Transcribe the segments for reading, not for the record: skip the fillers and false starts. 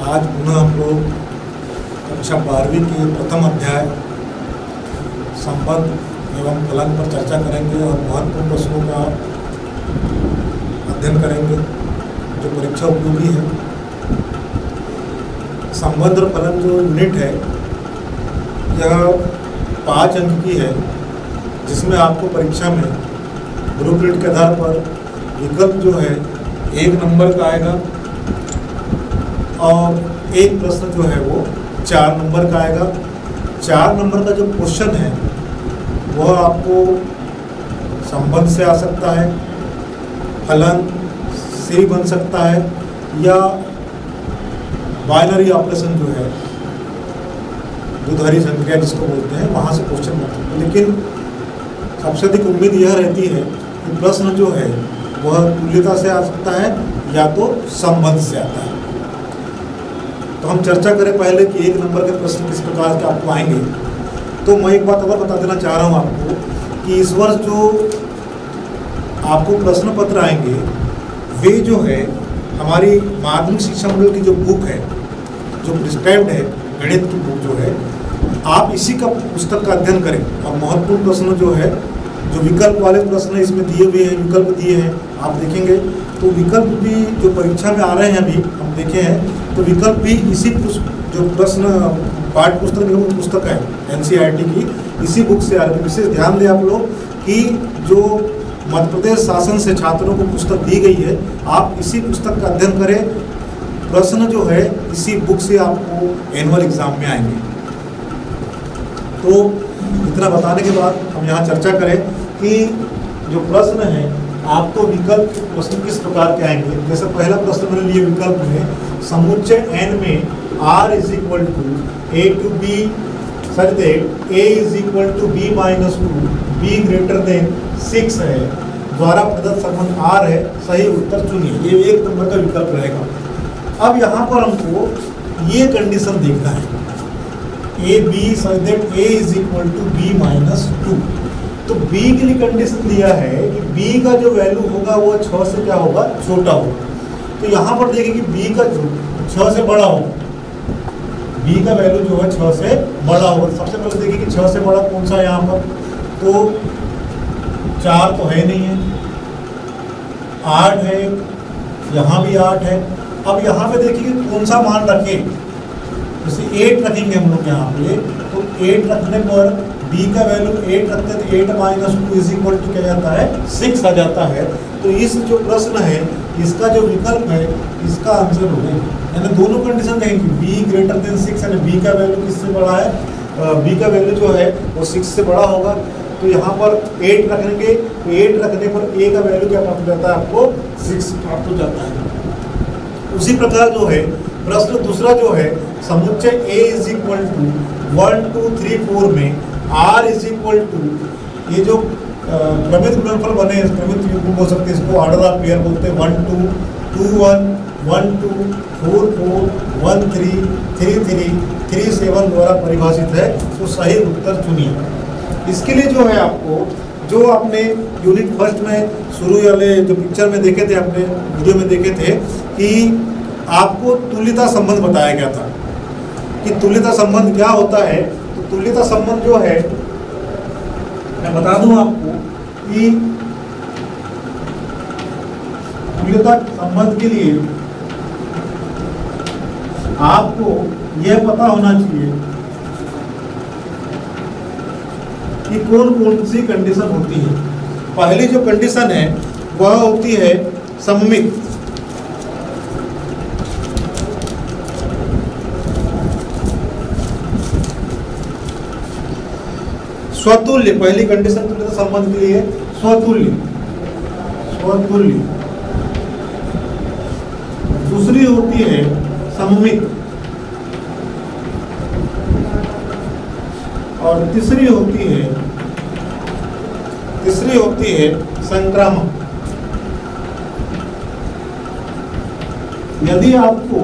आज पुनः हम लोग कक्षा 12वीं के प्रथम अध्याय संबंध एवं फलन पर चर्चा करेंगे और महत्वपूर्ण प्रश्नों का अध्ययन करेंगे जो परीक्षा उपयोगी है। संबंध और फलन जो यूनिट है यह 5 अंक की है, जिसमें आपको परीक्षा में ब्लूप्रिंट के आधार पर विकल्प जो है 1 नंबर का आएगा और एक प्रश्न जो है वो 4 नंबर का आएगा। 4 नंबर का जो क्वेश्चन है वह आपको संबंध से आ सकता है, फलन से भी बन सकता है, या बाइनरी ऑपरेशन जो है द्विधारी संक्रिया जिसको बोलते हैं वहाँ से क्वेश्चन बन सकता है। लेकिन सबसे अधिक उम्मीद यह रहती है कि प्रश्न जो है वह तुल्यता से आ सकता है या तो संबंध से आता है। तो हम चर्चा करें पहले कि 1 नंबर के प्रश्न किस प्रकार के आपको आएंगे। तो मैं एक बात और बता देना चाह रहा हूँ आपको कि इस वर्ष जो आपको प्रश्न पत्र आएंगे वे जो है हमारी माध्यमिक शिक्षा मंडल की जो बुक है, जो प्रिस्क्राइब्ड है गणित की बुक जो है, आप इसी का पुस्तक का अध्ययन करें। और महत्वपूर्ण प्रश्न जो है, जो विकल्प वाले प्रश्न इसमें दिए हुए हैं, विकल्प दिए हैं, आप देखेंगे तो विकल्प भी जो परीक्षा में आ रहे हैं अभी हम देखे हैं, तो विकल्प भी इसी जो प्रश्न पाठ्य पुस्तक निगम पुस्तक है NCERT की, इसी बुक से आ रहे हैं। विशेष ध्यान दें आप लोग कि जो मध्य प्रदेश शासन से छात्रों को पुस्तक दी गई है, आप इसी पुस्तक का अध्ययन करें। प्रश्न जो है इसी बुक से आपको एनुअल एग्जाम में आएंगे। तो इतना बताने के बाद हम यहाँ चर्चा करें कि जो प्रश्न है आपको विकल्प प्रश्न किस प्रकार के आएंगे। जैसे पहला प्रश्न मैंने लिए विकल्प में समुच्चय n में r is equal to a to b such that a is equal to b minus 2 b greater than 6 है, द्वारा प्रदत्त संबंध r है, सही उत्तर चुनिए। ये 1 नंबर का विकल्प रहेगा। अब यहाँ पर हमको ये कंडीशन देखना है, a b such that a is equal to b minus 2। तो b के लिए कंडीशन दिया है कि b का जो वैल्यू होगा वो 6 से क्या होगा, छोटा होगा। तो यहाँ पर देखिए कि b का जो 6 से बड़ा होगा, b का वैल्यू जो है 6 से बड़ा होगा। सबसे पहले देखिए कि 6 से बड़ा कौन सा है यहाँ पर, तो 4 तो है नहीं है, 8 है, यहाँ भी 8 है। अब यहाँ पे देखिए कि कौन सा मान रखें, जैसे 8 रखेंगे हम लोग यहाँ पे, तो 8 रखने पर b का वैल्यू 8 रखते हैं तो 8 माइनस 2 इज इक्वल टू क्या जाता है, 6 आ जाता है। तो इस जो प्रश्न है इसका जो विकल्प है इसका आंसर हो गया। यानी दोनों कंडीशन रहेंगी, b ग्रेटर देन 6 यानी b का वैल्यू किससे बड़ा है, b का वैल्यू जो है वो 6 से बड़ा होगा। तो यहाँ पर 8 रखेंगे तो 8 रखने पर a का वैल्यू क्या प्राप्त हो जाता है, आपको 6 प्राप्त हो जाता है। उसी प्रकार जो है प्रश्न दूसरा जो है समुच्चय a इज इक्वल टू 1 2 3 4 में r इज इक्वल टू, ये जो क्रमित गुणनफल बने, क्रमित युग्म बोल सकते हैं, इसको ऑर्डर ऑफ पेयर बोलते हैं। 1 2 2 1 1 2 4 4 1 3 3 3 3 7 द्वारा परिभाषित है। तो सही उत्तर चुनिए। इसके लिए जो है आपको, जो आपने यूनिट फर्स्ट में शुरू वाले जो पिक्चर में देखे थे, आपने वीडियो में देखे थे कि आपको तुल्यता संबंध बताया गया था कि तुल्यता संबंध क्या होता है। तो तुल्यता संबंध जो है मैं बता दूं आपको कि तुल्यता संबंध के लिए आपको यह पता होना चाहिए कि कौन कौन सी कंडीशन होती है। पहली जो कंडीशन है वह होती है सममित। स्वतुल्य, पहली कंडीशन तुल्यता संबंध के लिए स्वतुल्य, स्वतुल्य। दूसरी होती है सममित और तीसरी होती है संक्रामक। यदि आपको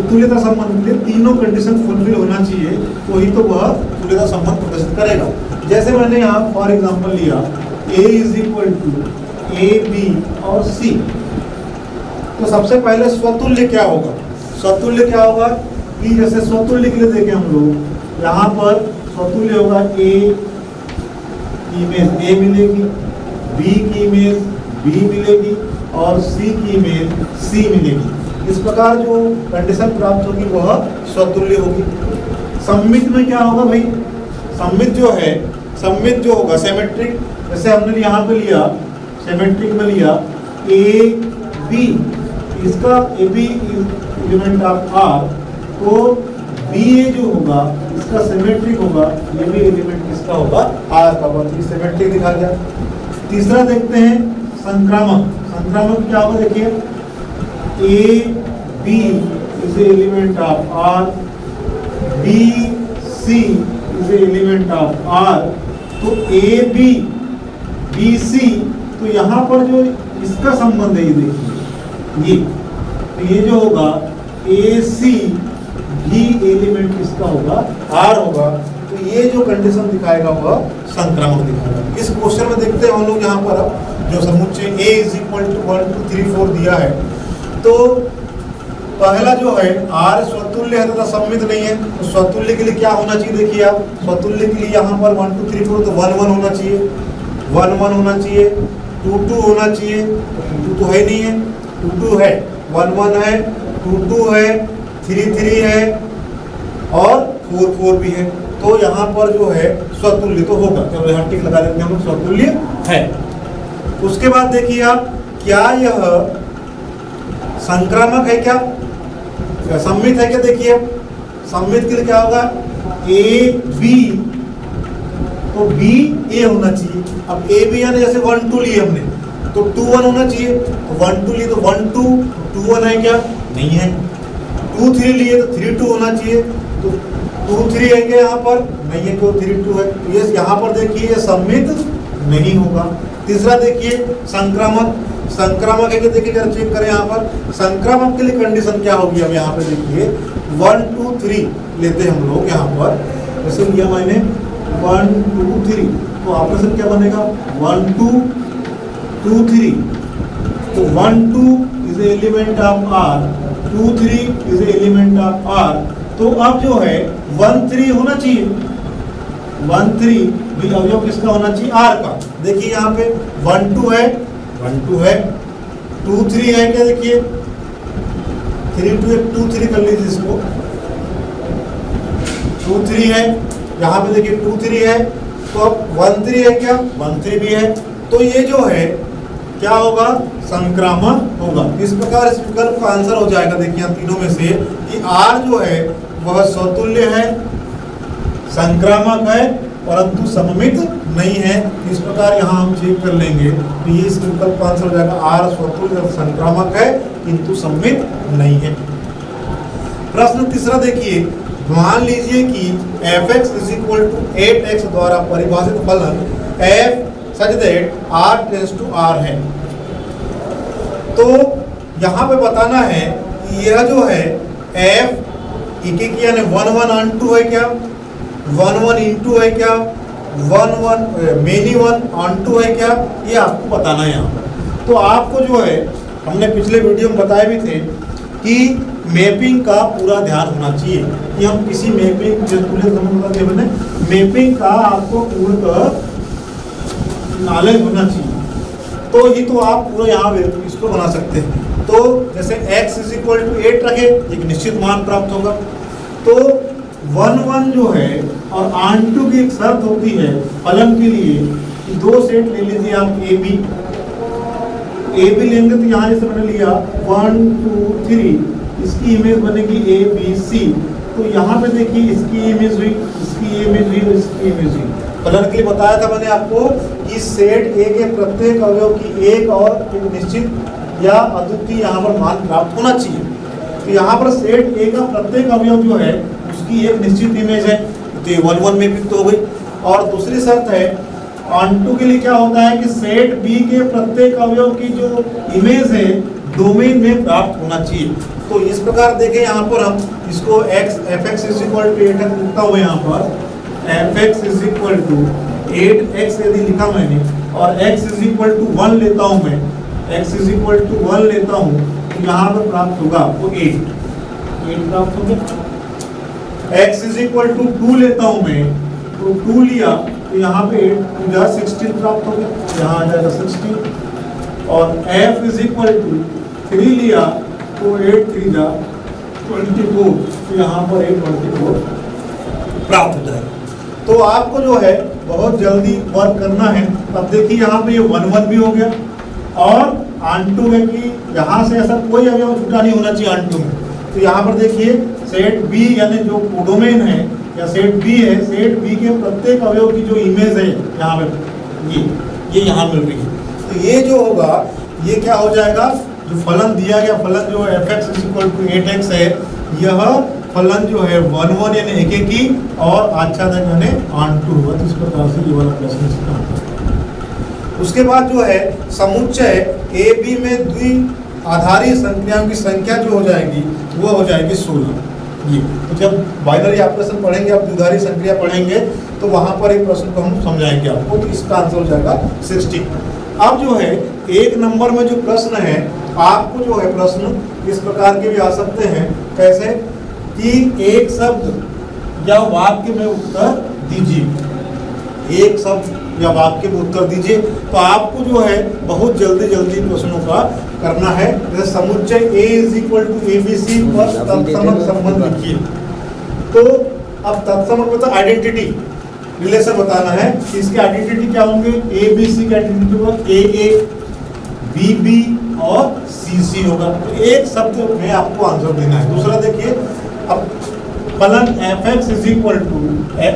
तुल्यता संबंध के तीनों कंडीशन फुलफिल होना चाहिए तो ही तो वह तुल्यता संबंध प्रदर्शित करेगा। जैसे मैंने यहाँ फॉर एग्जांपल लिया a is equal to A B और सी, तो सबसे पहले स्वतुल्य क्या होगा, स्वतुल्य क्या होगा कि जैसे स्वतुल्य के लिए देखें हम लोग यहाँ पर स्वतुल्य होगा ए इमेज ए मिलेगी, बी की इमेज बी मिलेगी और सी की इमेज सी मिलेगी। इस प्रकार जो कंडीशन प्राप्त होगी वह स्वतुल्य होगी। सममित में क्या होगा भाई, सममित जो है, सममित जो होगा सेमेट्रिक, जैसे हमने यहाँ पे लिया सेमेट्रिक में लिया ए बी, इसका A B element of R, तो बी ए जो होगा इसका सिमेट्रिक होगा, ये भी एलिमेंट किसका होगा आर का, बहुत सिमेट्रिक दिखा गया। तीसरा देखते हैं संक्रामक। संक्रामक क्या होगा देखिए, A B is element of R, B C is element of R, तो ए बी बी सी, तो यहाँ पर जो इसका संबंध है ये देखिए, ये तो ये जो होगा ए सी भी एलिमेंट किसका होगा आर होगा, तो ये जो कंडीशन दिखाएगा वह संक्रामक दिखाएगा। इस क्वेश्चन में देखते हैं हम लोग यहाँ पर जो समुच्चय A इज इक्वल टू 1 2 3 4 दिया है, तो पहला जो है R स्वतुल्य है तथा सममित नहीं है, तो स्वतुल्य के लिए क्या होना चाहिए देखिए आप, स्वतुल्य के लिए यहाँ पर 1 2 3 4 तो 1 1 होना चाहिए, 1 1 होना चाहिए, 2 2 होना चाहिए, 2 तो है नहीं है, 2 2 है, 1 1 है, 2 2 है, 3 3 है और 4 4 भी है, तो यहाँ पर जो है स्वतुल्य तो होगा, चलो यहाँ टिक लगा देते हैं हम, स्वतुल्य है। उसके बाद देखिए आप, क्या यह संक्रामक है, क्या सममित है क्या, देखिए सममित के लिए क्या होगा ए बी, तो बी ए होना चाहिए। अब ए बी यानी जैसे 1 2 लिए हमने तो 2 1 होना चाहिए, तो 1 2 लिए तो 1 2 2 1 है क्या, नहीं है। 2 3 लिए तो 3 2 होना चाहिए, तो 2 3 है क्या यहाँ पर, नहीं है, तो 3 2 है, तो ये यहाँ पर देखिए ये सममित नहीं होगा। तीसरा देखिए संक्रामक, संक्रामक है कि देखिए जरा चेक करें यहाँ पर, संक्रामक के लिए कंडीशन क्या होगी, अब यहाँ पे देखिए 1 2 3 लेते हैं हम लोग यहाँ पर, जैसे लिया मैंने 1 2 3, तो ऑपरेशन क्या बनेगा 1 2 2 3, तो 1 2 is element of R, 2 3 is element of R, तो अब जो है 1 3 होना चाहिए, 1 3 भी अवयव किसका होना चाहिए आर का। देखिए यहाँ पे 1 2 है, 1 2 है, 2 3 है क्या, देखिए 3 2 2 3 कर लीजिए इसको, 2 3 है, यहाँ पे देखिए 2 3 है, तो अब 1 3 है क्या, 1 3 भी है, तो ये जो है क्या होगा संक्रामक होगा। इस प्रकार इस विकल्प का आंसर हो जाएगा, देखिए यहाँ तीनों में से कि आर जो है वह स्वतुल्य है, संक्रामक है, परंतु सममित नहीं है। इस प्रकार यहाँ हम चेक कर लेंगे तो ये इस विकल्प का आंसर हो जाएगा आर स्वतुल्य संक्रामक है किंतु सममित नहीं है। प्रश्न तीसरा देखिए, मान लीजिए कि f(x) = 8x द्वारा परिभाषित फलन f such that r tends to r है, तो यहाँ पे बताना है कि यह जो है f एक यानी 1 1 on 2 है क्या, 1 1 into है क्या, 1 1 many 1 on 2 है क्या, ये आपको बताना है यहाँ। तो आपको जो है हमने पिछले वीडियो में बताए भी थे कि मैपिंग का पूरा ध्यान होना चाहिए कि हम किसी मैपिंग मैपिंग का आपको पूर्ण नॉलेज होना चाहिए, तो ही तो आप पूरा यहाँ इसको बना सकते हैं। तो जैसे x = 8 रखे, एक निश्चित मान प्राप्त होगा, तो 1 1 जो है और onto की एक शर्त होती है फलन के लिए कि दो सेट ले लीजिए आप ए बी लेंगे, तो यहाँ जैसे मैंने लिया 1 2 3, इसकी इमेज बनेगी ए बी सी, तो यहाँ पे देखिए इसकी इमेज हुई, इसकी इमेज हुई, इसकी इमेज हुई। फलन के लिए बताया था मैंने आपको कि सेट ए के प्रत्येक अवयव की एक और एक निश्चित या अद्वितीय यहाँ पर मान प्राप्त होना चाहिए, तो यहाँ पर सेट ए का प्रत्येक अवयव जो है उसकी एक निश्चित इमेज है, तो ये 1 1 में फिट हो गई। और दूसरी शर्त है onto के लिए क्या होता है कि सेट बी के प्रत्येक अवयव की जो इमेज है डोमेन में प्राप्त होना चाहिए। तो इस प्रकार देखें यहाँ पर हम इसको f(x) = 8x लिखता हूँ, यहाँ पर f(x) = 8x यदि लिखा मैंने और x = 1 लेता हूँ मैं, x = 1 लेता हूँ, तो यहाँ पर प्राप्त होगा आपको 8। 8 प्राप्त हो गया। x इज इक्वल टू 2 लेता हूं मैं, तो 2 लिया तो यहाँ पे 8 2 16 प्राप्त हो गया, यहाँ आ जाएगा 16। और f इज इक्वल टू 3 लिया तो 8 3 जा 24, तो यहाँ पर 8 24 प्राप्त हो जाएगा। तो आपको जो है बहुत जल्दी वर्क करना है। अब देखिए यहाँ पे ये 1 1 भी हो गया, और आंटू है कि यहाँ से ऐसा कोई अवयव छूटा नहीं होना चाहिए आंटू में। तो यहाँ पर देखिए सेट बी यानी जो कोडोमेन है या सेट बी है, सेट बी के प्रत्येक अवयव की जो इमेज है यहाँ पे ये यहाँ मिल रही है। तो ये जो होगा ये क्या हो जाएगा, जो फलन दिया गया फलन जो fx is equal to 8x है, यह फलन जो है 1 1 यानी एक एक की और आच्छादन यानी आंटू होगा। तो इस प्रकार से ये वाला प्रश्न इसका आता है। उसके बाद जो है समुच्चय ए बी में द्विआधारी संख्याओं की संख्या जो हो जाएगी वो हो जाएगी 16। ये तो जब बाइनरी ऑपरेशन पढ़ेंगे, आप द्विआधारी संख्या पढ़ेंगे तो वहां पर एक प्रश्न को हम समझाएंगे आपको, तो इसका आंसर हो जाएगा 60। अब जो है एक नंबर में जो प्रश्न है, आपको जो है प्रश्न इस प्रकार के भी आ सकते हैं। कैसे कि एक शब्द या वाक्य में उत्तर दीजिए, एक शब्द या वाक्य में उत्तर दीजिए। तो आपको जो है बहुत जल्दी जल्दी प्रश्नों का करना है। जैसे समुच्चय A is equal to ABC पर तत्समक संबंध लिखिए। तो अब तत्समक मतलब आइडेंटिटी रिलेशन बताना है। इसके आइडेंटिटी क्या होंगे, ABC के आइडेंटिटी होगा AA, BB और CC होगा। तो एक शब्द में आपको आंसर देना है। दूसरा देखिए, अब फलन fx is equal to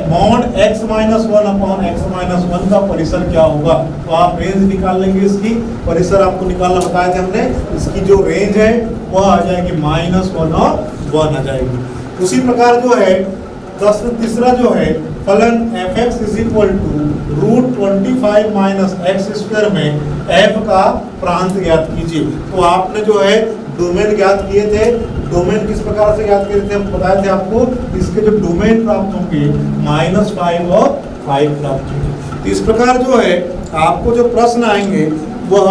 mod x minus 1 upon x minus 1 का परिसर क्या होगा। तो आप रेंज निकाल लेंगे, इसकी परिसर आपको निकालना बताया था हमने। इसकी जो रेंज है वह आ जाएगी -1 और 1 आ जाएगी। उसी प्रकार जो है प्रश्न तीसरा जो है फलन fx is equal to √25 minus x square में f का प्रांत ज्ञात कीजिए। तो आपने जो है डोमेन ज्ञात किए थे। डोमेन किस प्रकार से ज्ञात किए थे, हम बताए थे आपको। इसके जो डोमेन प्राप्त होंगे -5 और 5 प्राप्त होंगे। तो इस प्रकार जो है आपको जो प्रश्न आएंगे वह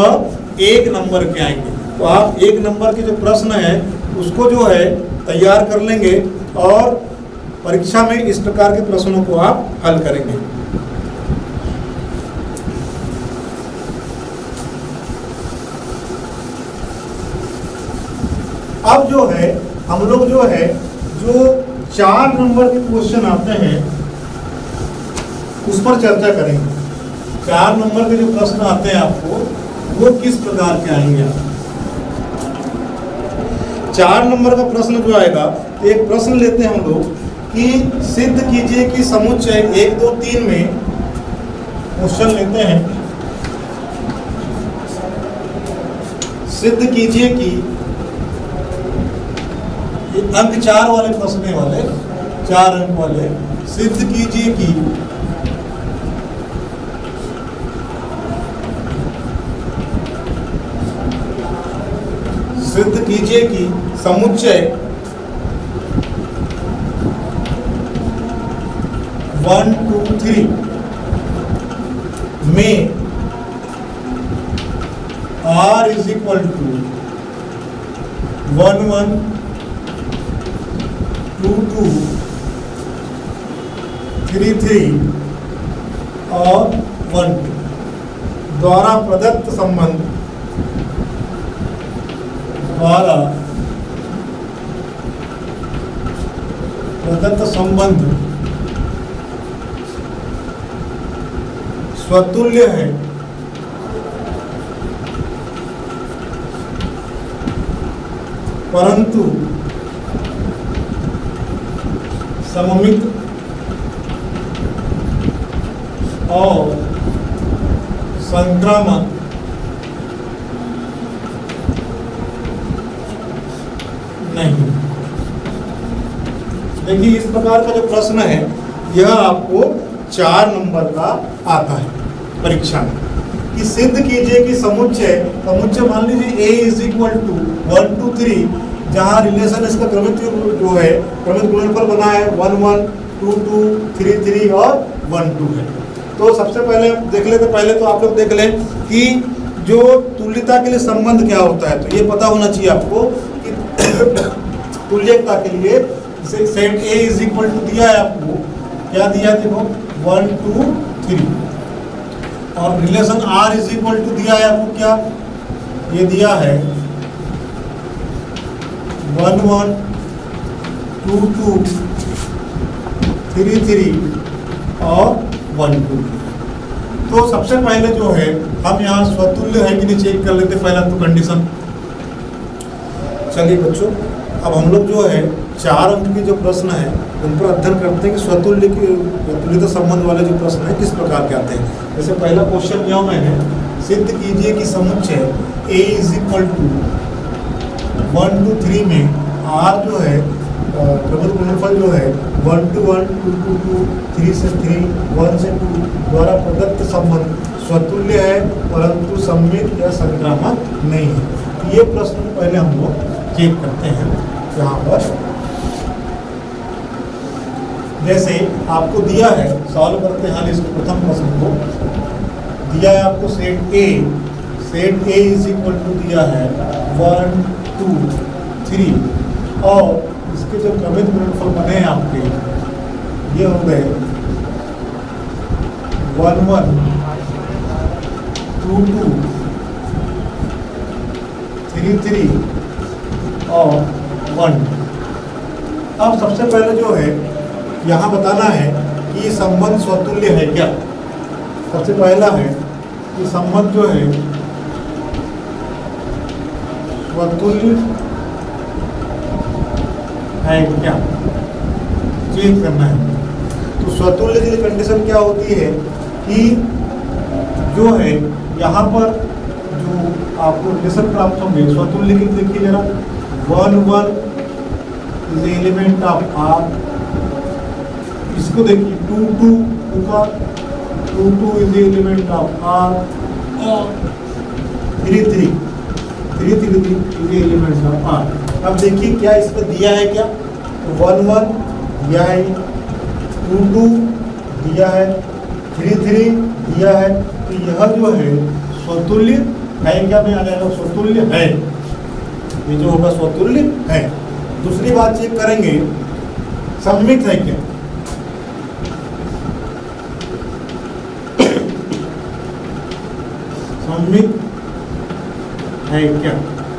1 नंबर के आएंगे। तो आप 1 नंबर के जो प्रश्न है उसको जो है तैयार कर लेंगे और परीक्षा में इस प्रकार के प्रश्नों को आप हल करेंगे। अब जो है हम लोग जो है जो 4 नंबर के क्वेश्चन आते हैं उस पर चर्चा करेंगे। 4 नंबर के जो प्रश्न आते हैं आपको वो किस प्रकार के आएंगे। 4 नंबर का प्रश्न जो आएगा, तो एक प्रश्न लेते हैं हम लोग कि सिद्ध कीजिए कि समुच्चय 1 2 3 में क्वेश्चन लेते हैं। सिद्ध कीजिए कि अंक 4 वाले प्रश्न वाले 4 अंक वाले, सिद्ध कीजिए कि समुच्चय 1 2 3 में R इज इक्वल टू 1 1 2 2 3 3 और 1 2 द्वारा प्रदत्त संबंध स्वतुल्य है परंतु सममित और संक्रामक नहीं। देखिए इस प्रकार का जो प्रश्न है यह आपको 4 नंबर का आता है परीक्षा में कि सिद्ध कीजिए कि समुच्चय मान लीजिए A इज इक्वल टू 1 2 3, जहाँ रिलेशन इसका क्रमित जो है क्रमित गुणनफल बना है 1 1 2 2 3 3 और 1 2 है। तो सबसे पहले देख लेते, पहले तो आप लोग देख लें कि जो तुल्यता के लिए संबंध क्या होता है। तो ये पता होना चाहिए आपको कि तुल्यता के लिए set A is equal to दिया है आपको, क्या दिया है देखो 1 2 3, और relation R is equal to दिया है आपको क्या, ये दिया है 1 1 2 2 3 3 और 1 2। तो सबसे पहले जो है हम यहाँ स्वतुल्य है कि नहीं चेक कर लेते, पहला तो कंडीशन। चलिए बच्चों, अब हम लोग जो है 4 अंक के जो प्रश्न है उन पर अध्ययन करते हैं कि स्वतुल्य की तुल्यता संबंध वाले जो प्रश्न है किस प्रकार के आते हैं। जैसे पहला क्वेश्चन यह में है, सिद्ध कीजिए कि समुच्चय A इज इक्वल टू 1 2 3 में R जो है प्रबल गुणनफल जो है 1 to 1 2 to 2 3 से 3 1 से 2 द्वारा प्रदत्त संबंध स्वतुल्य है परंतु सममित या संक्रामक नहीं है। ये प्रश्न पहले हम लोग चेक करते हैं। यहाँ पर जैसे आपको दिया है, सॉल्व करते हैं इसको, प्रथम प्रश्न को दिया है आपको set A is equal to दिया है 1 2 3 और इसके जो क्रमित गुणनफल बने हैं आपके ये हो गए 1 1 2 2 3 3 और 1। अब सबसे पहले जो है यहाँ बताना है कि संबंध स्वतुल्य है क्या। सबसे पहला है कि संबंध जो है स्वतुल्य है क्या, चेक करना है। तो स्वतुल्य की कंडीशन क्या होती है कि जो है यहाँ पर जो आपको रिलेशन प्राप्त होंगे स्वतुल्य की, देखिए जरा 1 1 इज एलिमेंट ऑफ आर, इसको देखिए 2 2 का 2 2 इज एलिमेंट ऑफ आर और 3 3 3 3 इज एलिमेंट ऑफ आर। अब देखिए क्या इसमें दिया है क्या, 1 1 दिया है, 2 2 दिया है, 3 3 दिया है। तो यह जो है स्वतुल्य है क्या, में आ जाएगा स्वतुल्य है, ये जो होगा स्वतुल्य है। दूसरी बात चेक करेंगे सममित है क्या। सममित है क्या,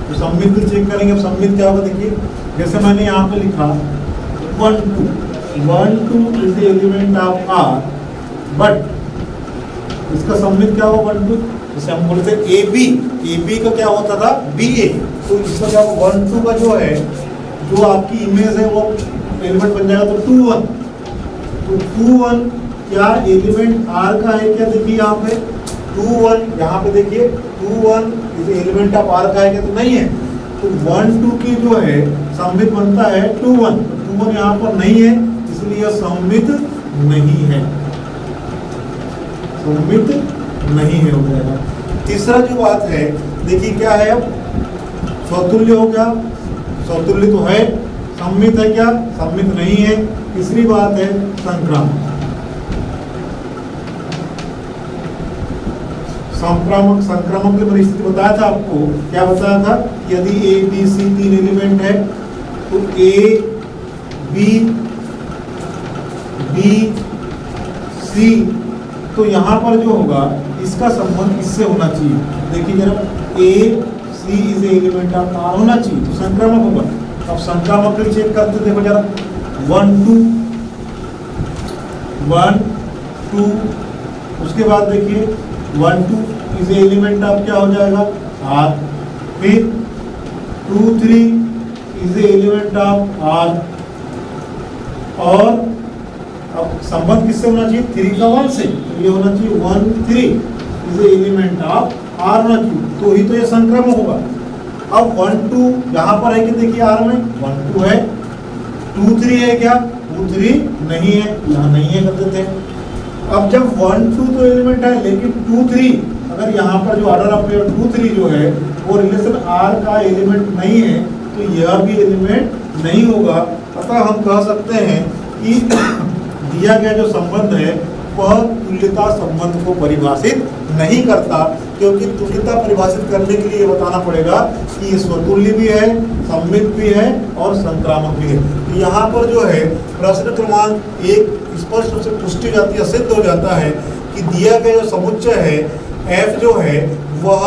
तो सममित भी चेक करेंगे। अब सममित क्या होगा देखिए, जैसे मैंने यहाँ पे लिखा 1 2 is the element of R, but इसका सममित क्या होगा 1 2, जैसे हम बोलते हैं ए बी का क्या होता था बी ए, तो इसका क्या होगा 1 2 का जो है जो आपकी इमेज है वो एलिमेंट बन जाएगा तो 2 1। तो 2 1 क्या एलिमेंट आर का है क्या, देखिए यहाँ पे 2 1, यहाँ पे देखिए 2 1 इज एलिमेंट ऑफ आर का है क्या, तो नहीं है। तो 1 2 की जो है सममित बनता है 2 1, 2 1 यहाँ पर नहीं है इसलिए सममित नहीं है, सममित नहीं है, हो जाएगा। तीसरा जो बात है देखिए क्या है, अब स्वतुल्य हो गया, स्वतुल्य तो है, सममित है क्या, सममित नहीं है। तीसरी बात है संक्रामक, संक्रामक की परिस्थिति बताया था आपको, क्या बताया था, यदि ए बी सी 3 एलिमेंट है तो ए बी सी, तो यहाँ पर जो होगा इसका संबंध इससे होना चाहिए। देखिए जरा ए सी इज एलिमेंट ऑफ आर होना चाहिए, तो संक्रामक होगा। अब संक्रामक के चेक करते देखो जरा 1 2 1 2, उसके बाद देखिए 1 2 इज एलिमेंट ऑफ क्या हो जाएगा आर, फिर 2 3 इज एलिमेंट ऑफ आर, और अब संबंध किससे होना चाहिए 3 का 1 से, तो ये होना चाहिए 1 3 इज एलिमेंट ऑफ आर होना चाहिए, तो ही तो ये संक्रामक होगा। अब 1 2 यहाँ पर है कि देखिए आर में 1 2 है, 2 3 है क्या, 2 3 नहीं है, यहाँ नहीं है कर देते हैं। अब जब 1 2 तो एलिमेंट है लेकिन 2 3, अगर यहाँ पर जो ऑर्डर ऑफ 2 3 जो है वो रिलेशन आर का एलिमेंट नहीं है तो यह भी एलिमेंट नहीं होगा। अतः हम कह सकते हैं कि दिया गया जो संबंध है वह तुल्यता संबंध को परिभाषित नहीं करता, क्योंकि तुल्यता परिभाषित करने के लिए ये बताना पड़ेगा कि ये स्वतुल्य भी है, सममित भी है और संक्रामक भी है। तो यहाँ पर जो है प्रश्न क्रमांक 1 स्पष्ट रूप से पुष्टि हो जाती है, सिद्ध हो जाता है कि दिया गया जो समुच्चय है F जो है वह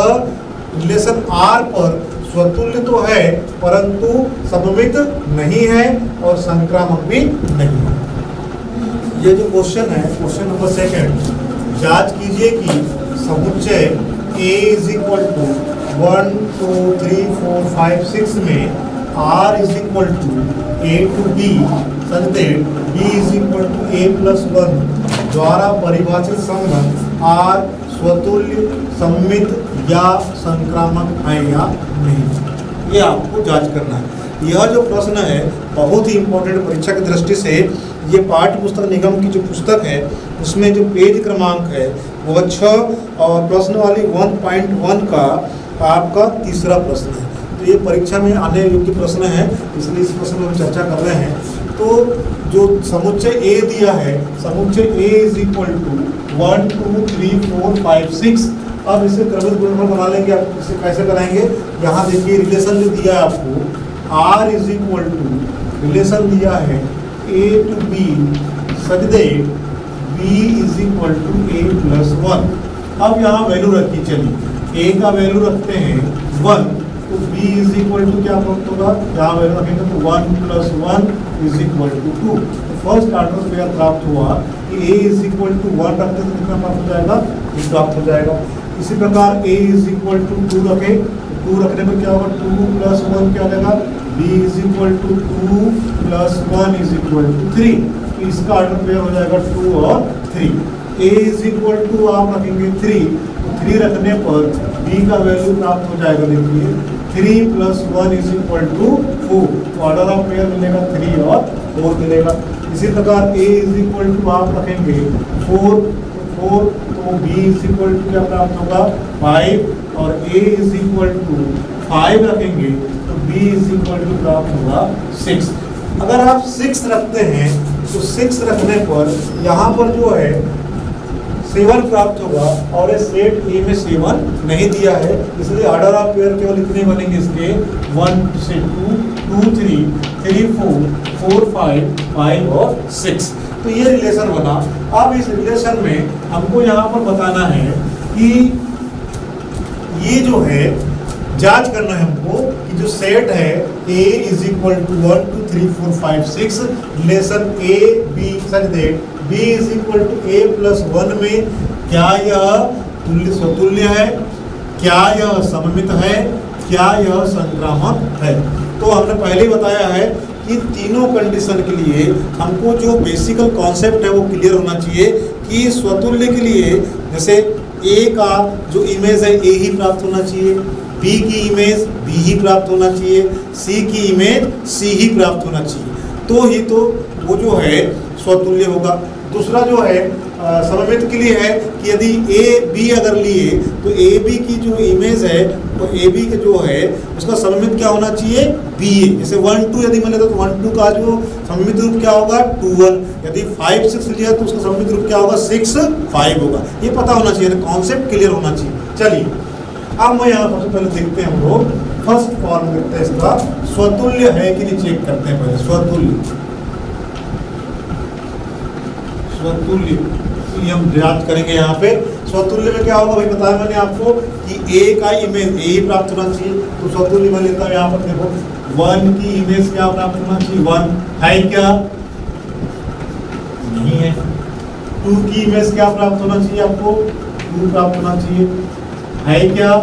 रिलेशन R पर स्वतुल्य तो है परंतु सममित नहीं है और संक्रामक भी नहीं है। ये जो क्वेश्चन है, क्वेश्चन नंबर 2, जांच कीजिए कि समुच्चय A इज इक्वल टू 1 2 3 4 5 6 में R is equal to A to B such that B is equal to A plus 1 द्वारा परिभाषित संबंध R स्वतुल्य, सममित या संक्रामक है या नहीं, ये आपको जांच करना है। यह जो प्रश्न है बहुत ही इम्पोर्टेंट परीक्षा की दृष्टि से। ये पाठ्य पुस्तक निगम की जो पुस्तक है उसमें जो पेज क्रमांक है वह 6 और प्रश्न वाली 1.1 का आपका तीसरा प्रश्न है। तो ये परीक्षा में आने योग्य प्रश्न है, इसलिए इस प्रश्न में हम चर्चा कर रहे हैं। तो जो समुच्चय A दिया है, समुच्चय A इज इक्वल टू 1 2 3 4 5 6। अब इसे क्रमिक गुणनफल बना लेंगे। आप इसे कैसे कराएंगे? यहाँ देखिए रिलेशन जो दिया है आपको R is equal to relation दिया है A to B such that B is equal to A plus 1। अब यहाँ वैल्यू रखिए, चलिए A का वैल्यू रखते हैं 1, तो B इज इक्वल टू क्या प्राप्त होगा? यहाँ वैल्यू रखेंगे तो 1 plus 1 is equal to 2। First order pair प्राप्त हुआ कि A इज इक्वल टू 1 रखते तो कितना प्राप्त हो जाएगा? 2 प्राप्त हो जाएगा। इसी प्रकार A इज इक्वल टू 2 रखें, 2 रखने पर क्या होगा? 2 प्लस 1 क्या देगा? B is equal to 2 plus 1 is equal to 3। तो इसका ऑर्डर पेयर हो जाएगा 2 और 3। A इज इक्वल टू आप रखेंगे 3, तो 3 रखने पर B का वैल्यू प्राप्त हो जाएगा। देखिए 3 प्लस 1 इज इक्वल टू 4, तो ऑर्डर ऑफ पेयर मिलेगा 3 और 4 मिलेगा। इसी प्रकार A इज इक्वल टू आप रखेंगे 4, तो B इज इक्वल टू क्या प्राप्त होगा? 5 और A इज इक्वल टू 5 रखेंगे तो B इज इक्वल टू प्राप्त होगा 6। अगर आप 6 रखते हैं तो 6 रखने पर यहाँ पर जो है 7 प्राप्त होगा और ये सेट A में 7 नहीं दिया है, इसलिए ऑर्डर ऑफ पेयर केवल इतने बनेंगे इसके 1 से 2 2 3 3 4 4 5 5 और 6। तो ये रिलेशन बना। अब इस रिलेशन में हमको यहाँ पर बताना है कि ये जो है जांच करना है हमको कि जो सेट है A is equal to 1 2 3 4 5 6 relation A B such that B is equal to A plus 1 में क्या यह तुल्य स्वतुल्य है, क्या यह सममित है, क्या यह संक्रामक है। तो हमने पहले ही बताया है कि तीनों कंडीशन के लिए हमको जो बेसिकल कॉन्सेप्ट है वो क्लियर होना चाहिए कि स्वतुल्य के लिए जैसे A का जो इमेज है A ही प्राप्त होना चाहिए, B की इमेज B ही प्राप्त होना चाहिए, C की इमेज C ही प्राप्त होना चाहिए, तो ही तो वो जो है स्वतुल्य होगा। दूसरा जो है सममित के लिए है कि यदि A B अगर लिए तो A B की जो इमेज है तो A B के जो है उसका सममित क्या होना चाहिए? B A। जैसे 1 2 यदि मैं लेता तो 1 2 का जो सममित रूप क्या होगा? 2 1। यदि 5 6 लिया तो उसका सममित रूप क्या होगा? 6 5 होगा। ये पता होना चाहिए, कॉन्सेप्ट क्लियर होना चाहिए। चलिए अब मैं यहाँ सबसे पहले देखते हैं, हम लोग फर्स्ट फॉर्म देखते हैं इसका, स्वतुल्य है कि नहीं चेक करते हैं पहले। स्वतुल्य हम जांच करेंगे यहाँ पे। स्वतुल्य में क्या होगा भाई, बताया मैंने आपको कि A का इमेज A ही प्राप्त होना चाहिए, तो स्वतुल्य में लेता हूँ। यहाँ पर देखो 1 की इमेज क्या प्राप्त होना चाहिए? 1 है क्या? नहीं है। 2 की इमेज क्या प्राप्त होना चाहिए आपको? 2 प्राप्त होना चाहिए, है क्या?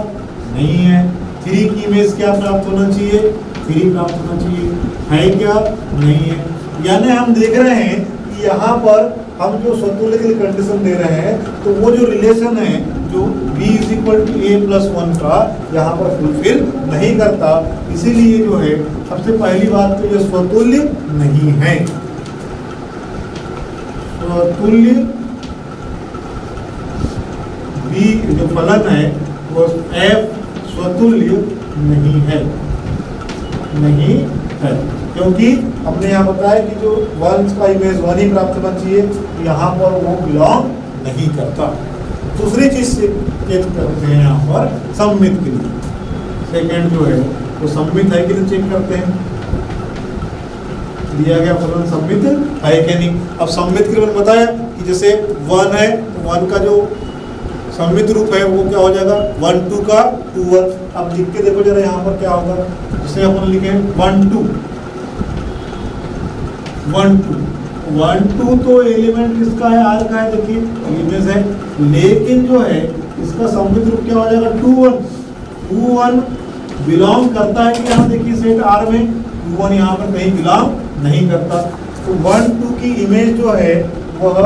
नहीं है। 3 की इमेज क्या प्राप्त होना चाहिए? 3 प्राप्त होना चाहिए, है क्या? नहीं है। यानी हम देख रहे हैं कि यहाँ पर हम जो स्वतुल्य के लिए कंडीशन दे रहे हैं तो वो जो रिलेशन है जो B is equal to A plus 1 का यहाँ पर फुलफिल नहीं करता, इसीलिए जो है सबसे पहली बात तो ये स्वतुल्य नहीं है। स्वतुल्य B जो फलन है वो F स्वतुल्य नहीं है, नहीं है, क्योंकि हमने यहाँ बताया कि जो 1 का इमेज 1 ही प्राप्त होना चाहिए, यहाँ पर वो बिलोंग नहीं करता। दूसरी चीज चेक करते हैं यहाँ पर सममित के लिए। सेकेंड जो है वो सममित है कि नहीं चेक करते हैं, दिया गया फलन सममित है कि नहीं। अब सममित के लिए मैंने बताया कि जैसे 1 है तो 1 का जो सममित रूप है वो क्या हो जाएगा 1 2 का 2 1। अब लिख के देखो जरा यहाँ पर क्या होगा, जैसे अपन लिखे 1 2 1 2 1 2 तो एलिमेंट किसका है, आर का है, देखिए इमेज है, लेकिन जो है इसका सममित रूप क्या हो जाएगा 2 1। 2 1 बिलोंग करता है कि यहाँ देखिए सेट आर में 2 1 यहाँ पर कहीं बिलोंग नहीं करता। तो 1 2 की इमेज जो है वह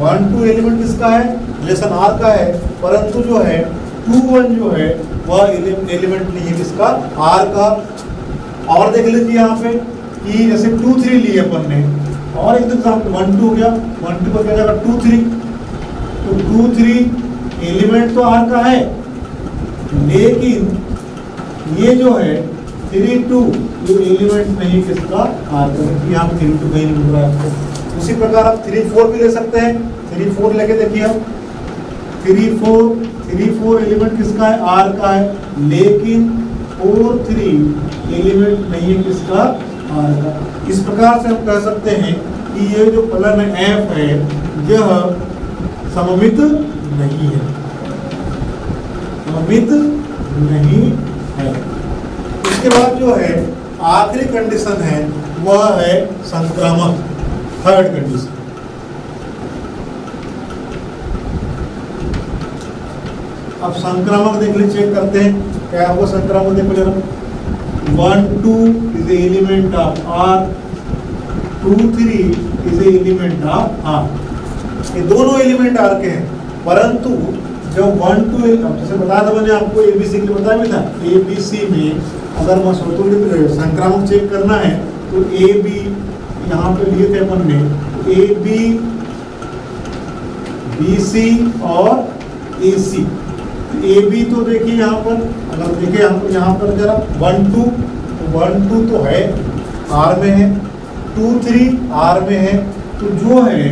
1 2 एलिमेंट किसका है, रिलेशन आर का है, परंतु जो है 2 1 जो है वह एलिमेंट नहीं है किसका, आर का। और देख लीजिए यहाँ पे कि जैसे 2 3 लिए अपन ने, और एक एग्जाम्पल 1 2 हो गया, 1 2 का क्या जाएगा 2 3। तो 2 3 एलिमेंट तो आर का है, लेकिन ये जो है 3 2 जो एलिमेंट नहीं किसका, आर का। यहाँ 3 2 कहीं नहीं मिल रहा है आपको। उसी प्रकार आप 3 4 भी ले सकते हैं। 3 4 लेके देखिए आप, 3 4 एलिमेंट किसका है, आर का है, लेकिन 4 3 एलिमेंट नहीं है किसका, आर का। इस प्रकार से हम कह सकते हैं कि ये जो फलन है एफ है यह सममित नहीं है, सममित नहीं है। इसके बाद जो है आखिरी कंडीशन है वह है संक्रामक, थर्ड कंडीशन। अब संक्रामक देख लीजिए, चेक करते हैं क्या होगा संक्रामक। देखो जरा 1 2 is a element of R, 2 3 is a element of R. ये दोनों एलिमेंट आर के हैं, परंतु जब 1 2 जैसे बताया था मैंने आपको एबीसी के लिए बताया भी था, एबीसी में अगर मैं स्वतंत्र संक्रामक चेक करना है तो ए बी यहाँ पे लिए थे अपन ने, ए बी बी सी और ए सी। ए बी तो देखिए यहाँ पर, अगर देखिए यहाँ पर जरा 1 2 तो 1 2 तो है आर में है, 2 3 आर में है, तो जो है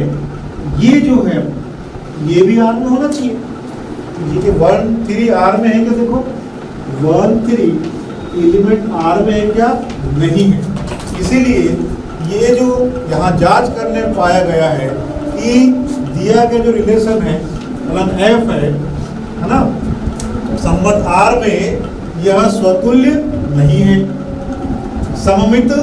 ये जो है ये भी आर में होना चाहिए। ये 1 3 आर में है क्या, देखो 1 3 एलिमेंट आर में है क्या, नहीं है। इसीलिए ये जो यहाँ जांच करने में पाया गया है कि दिया गया जो रिलेशन है फलन एफ है ना, संबंध आर में यह स्वतुल्य नहीं है, सममित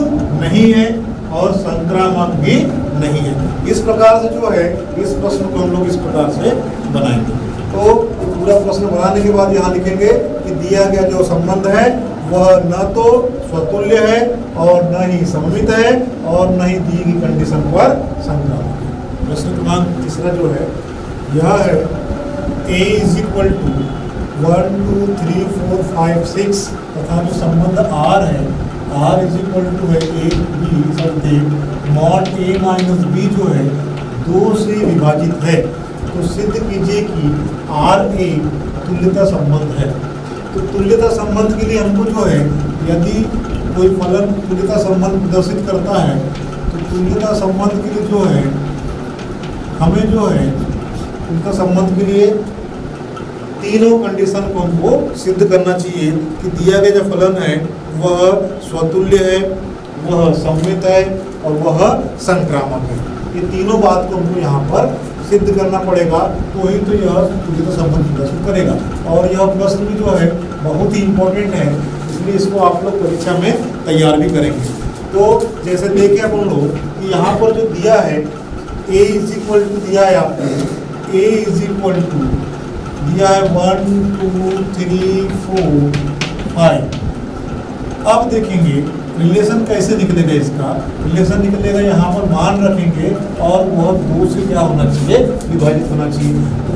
नहीं है और संक्रामक भी नहीं है। इस प्रकार से जो है इस प्रश्न को हम लोग इस प्रकार से बनाएंगे। तो पूरा प्रश्न बनाने के बाद यहाँ लिखेंगे कि दिया गया जो संबंध है वह न तो स्वतुल्य है और न ही सममित है और न ही दी गई कंडीशन पर संक्रामक है। प्रश्न क्रमांक तीसरा जो है यह है a इज इक्वल टू 1 2 3 4 5 6 तथा जो संबंध r है r इज इक्वल टू है a b सब मॉड a माइनस b जो है 2 से विभाजित है, तो सिद्ध कीजिए कि r a तुल्यता संबंध है। तो तुल्यता संबंध के लिए हमको जो है यदि कोई फलन तुल्यता संबंध प्रदर्शित करता है तो तुल्यता संबंध के लिए जो है हमें जो है तुल्यता संबंध के लिए तीनों कंडीशन को हमको सिद्ध करना चाहिए कि दिया गया जो फलन है वह स्वतुल्य है, वह सममित है और वह संक्रामक है। ये तीनों बात को हमको यहाँ पर सिद्ध करना पड़ेगा, तो ही तो यह तुल्यता संबंध प्रदर्शित करेगा। और यह प्रश्न भी जो है बहुत ही इम्पोर्टेंट है, इसलिए इसको आप लोग परीक्षा में तैयार भी करेंगे। तो जैसे देखें अपन लोग कि यहाँ पर जो दिया है a इज इक्वल टू दिया है आपको, a इज इक्वल टू दिया है 1 2 3 4 5। अब देखेंगे रिलेशन कैसे निकलेगा, इसका रिलेशन निकलेगा यहाँ पर मान रखेंगे और वह 2 से क्या होना चाहिए, विभाजित होना चाहिए। तो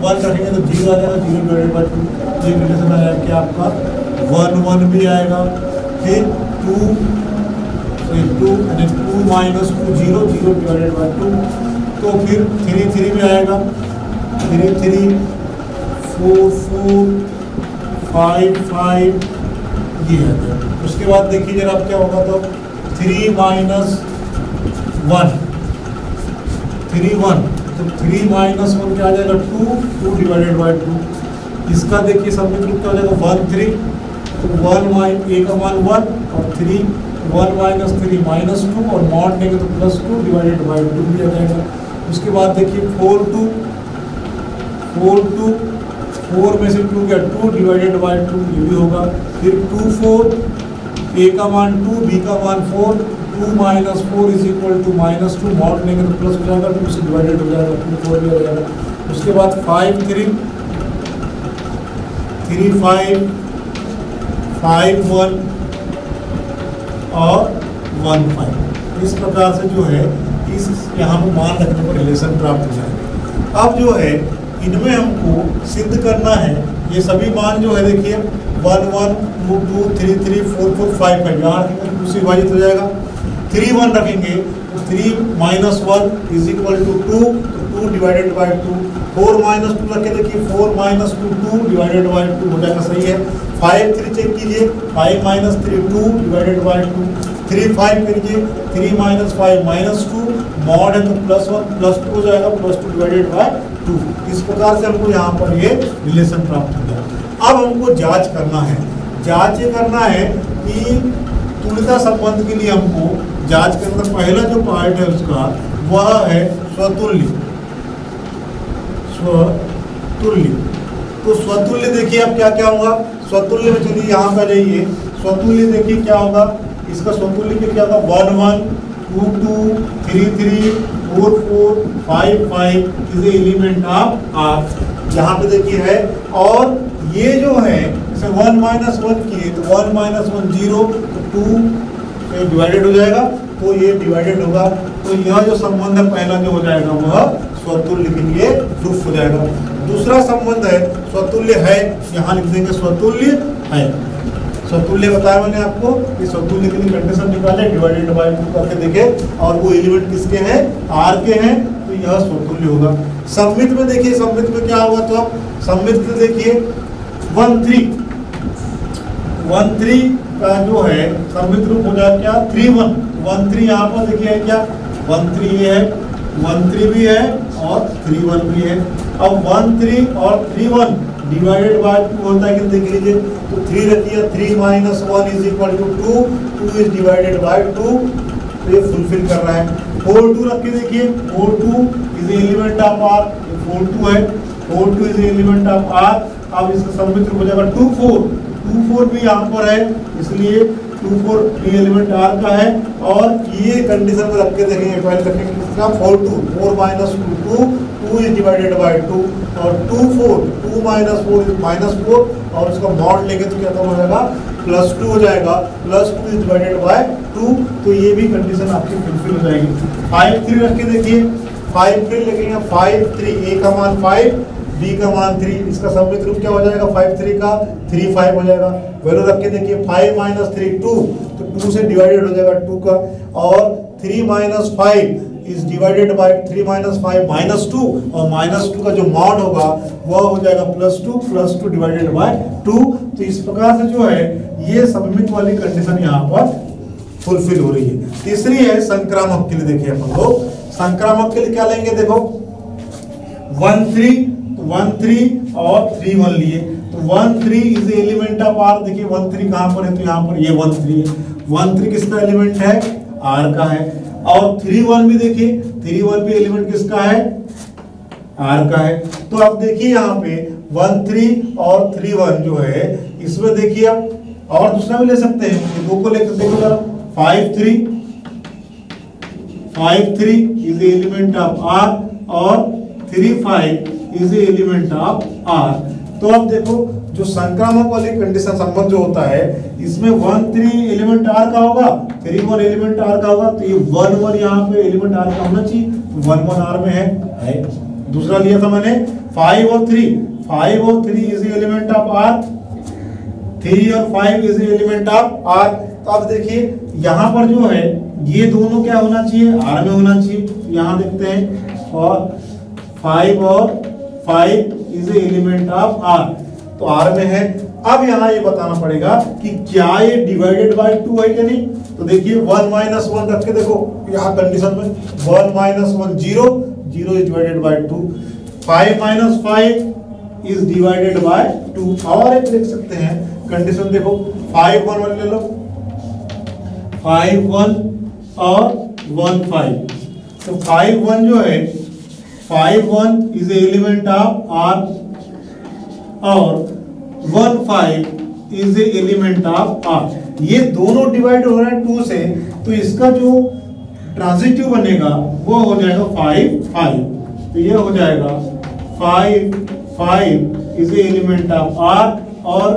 1 रखेंगे तो 0 आ जाएगा, 0/2 ये रिलेशन आ जाएगा क्या आपका 1 1 भी आएगा, फिर 2 यानी 2 माइनस 2 0 0/2, तो फिर 3 3 भी आएगा, 3 3 4 4 5 5 ये है। उसके बाद देखिए जरा अब क्या होगा, तो 3 माइनस 1, 3 1, तो 3 माइनस 1 क्या आ जाएगा 2, 2 डिवाइडेड बाई 2। इसका देखिए सम्मित रूप क्या हो जाएगा 1 3, तो 1 a का मान 1 और 3, 1 माइनस 3 माइनस 2 और मॉड देंगे तो प्लस 2 डिवाइडेड बाई 2 भी आ जाएगा। उसके बाद देखिए 4 2, 4 में से 2 क्या 2 डिवाइडेड बाई 2 ये भी होगा। फिर 2 4, a का मान 2 b का मान 4, 2 minus 4 is equal to minus 2, mod लेंगे तो प्लस हो जाएगा, 2 से डिवाइडेड हो जाएगा, 2 4 भी हो जाएगा। उसके बाद 5 3 5 5 1 और 1 5। इस प्रकार से जो है इस यहाँ पर मान रखने पर रिलेशन प्राप्त हो जाएगा। अब जो है इनमें हमको सिद्ध करना है, ये सभी मान जो है देखिए 1 1 2 2 3 3 4 4 5 5 यहाँ रखेंगे तो 2 से विभाजित हो जाएगा। 3 1 रखेंगे तो 3 माइनस 1 इज इक्वल टू 2, तो 2 डिवाइडेड बाई 2। 4 माइनस 2 रखे देखिए 4 माइनस 2 2 डिवाइडेड बाई 2 हो जाएगा, सही है। 5 3 चेक कीजिए, 5 माइनस 3 2 डिवाइडेड बाई 2। 3 5 करिए, 3 माइनस 5 माइनस 2, मॉड है तो प्लस 1 प्लस 2 हो जाएगा, प्लस 2 डिवाइडेड बाई 2। इस प्रकार से हमको यहाँ पर ये रिलेशन प्राप्त हो गया। अब हमको जांच करना है, जांच ये करना है कि तुल्यता संबंध के लिए हमको जांच के अंदर पहला जो पार्ट है उसका वह है स्वतुल्य। स्वतुल्य, तो स्वतुल्य देखिए अब क्या क्या होगा। स्वतुल्य में चलिए यहाँ पर जाइए, स्वतुल्य देखिए क्या होगा। इसका स्वतुल्य के क्या होगा 1 1 2 2 3 3 4 4 5 5 इज एलिमेंट ऑफ R। यहाँ पे देखिए है, और ये जो है जैसे 1 माइनस 1 किए तो 1 माइनस 1 0, तो 2 से डिवाइडेड हो जाएगा, तो ये डिवाइडेड होगा। तो यह जो संबंध है पहला जो हो जाएगा वह स्वतुल्य के लिए प्रूफ हो जाएगा। दूसरा संबंध है स्वतुल्य है, यहाँ लिख देंगे स्वतुल्य है। स्वतुल्य बताया मैंने आपको कि स्वतुल्य के लिए कंडीशन निकाले, डिवाइडेड बाई 2 करके देखे, और वो एलिमेंट किसके हैं R के हैं, तो यह स्वतुल्य होगा। सममित में देखिए, सममित में क्या होगा, तो आप सममित में देखिए 1 3 का जो है सममित रूप हो जाएगा क्या 3 1 1 3। यहाँ पर देखिए है क्या 1 3 है, 1 3 भी है और 3 1 भी है। अब 1 3 और 3 1 डिवाइडेड बाय 2 होता है कि देख लीजिए, तो 3 रखिए, 3 minus 1 is equal to 2, 2 is divided by 2, तो ये फुलफिल कर रहा है। 4 2 रख के देखिए, 4 2 इज एलिमेंट ऑफ R, 4 2 है, 4 2 इज एलिमेंट ऑफ R। अब इसका सममित रूप हो जाएगा 2 4, 2 4 भी यहाँ पर है, इसलिए 2 4 भी एलिमेंट R का है। और ये कंडीशन में रख के देखेंगे, पहले रखेंगे किसका 4 2, 4 माइनस 2 2 इज डिवाइडेड बाय 2, और 2 4 2 माइनस 4 इज माइनस 4, और इसका मॉड लेंगे तो क्या हो जाएगा प्लस 2 हो जाएगा, प्लस 2 इज डिवाइडेड बाय 2। तो ये भी कंडीशन आपकी फुलफिल हो जाएगी। 5 3 रख के देखिए, 5 3 लिखेंगे, 5 3 a का मान 5 b का मान 3, इसका सममित रूप क्या हो जाएगा 5 3 का 3 5 हो जाएगा। वैल्यू रख के देखिए 5 माइनस 3 2, तो 2 से डिवाइडेड हो जाएगा 2 का, और 3 minus 5 is divided bye 3 minus 5 minus 2, और माइनस 2 का जो मॉड होगा वह हो जाएगा प्लस 2 डिवाइडेड बाय 2। तो इस प्रकार से जो है ये सममित वाली कंडीशन यहाँ पर फुलफिल हो रही है। तीसरी है संक्रामक के लिए। देखिए अपन लोग संक्रामक के लिए क्या लेंगे, देखो 1 3 और 3 1 लिए, तो 1 3 इज एलिमेंट ऑफ R। देखिए 1 3 कहाँ पर है, तो यहाँ पर ये 1 3 है। 1 3 किसका एलिमेंट है, R का है। और 3 1 भी देखिए, 3 1 भी एलिमेंट किसका है, R का है। तो अब देखिए यहाँ पे 1 3 और 3 1 जो है इसमें देखिए आप और दूसरा भी ले सकते हैं, ये दो को लेकर देखो जरा, 5 3 इज एलिमेंट ऑफ R और 3 5 इज एलिमेंट ऑफ R। तो अब देखो जो संक्रामक वाली कंडीशन संबंध जो होता है इसमें 1 3 एलिमेंट R का होगा, 3 1 एलिमेंट R का होगा, तो ये 1 1 यहाँ पे एलिमेंट R का होना चाहिए, 1 1 R में है। दूसरा लिया था मैंने 5 और 3 इज एलिमेंट ऑफ R, 3 और 5 इज एलिमेंट ऑफ R। तो अब देखिए यहाँ पर जो है ये दोनों क्या होना चाहिए, R में होना चाहिए। यहाँ देखते हैं, और 5 और 5 इज एलिमेंट ऑफ R। तो तो R में है। अब यहाँ ये बताना पड़ेगा कि क्या ये डिवाइडेड बाय 2 है कि नहीं। तो देखिए 1 माइनस 1 रख के देखो यहाँ कंडीशन में 1 minus 1 0, 0 is divided by 2, 5 minus 5 is divided by 2। और एक लिख सकते हैं कंडीशन देखो 5 1 1 ले लो, 5 1 और 1 5। तो 5 1 जो है 5 1 इज एलिमेंट ऑफ R और 1 5 इज एलिमेंट ऑफ R। ये दोनों डिवाइड हो रहे हैं 2 से, तो इसका जो ट्रांजिटिव बनेगा वो हो जाएगा 5 5। तो ये हो जाएगा 5 5 इज एलिमेंट ऑफ R और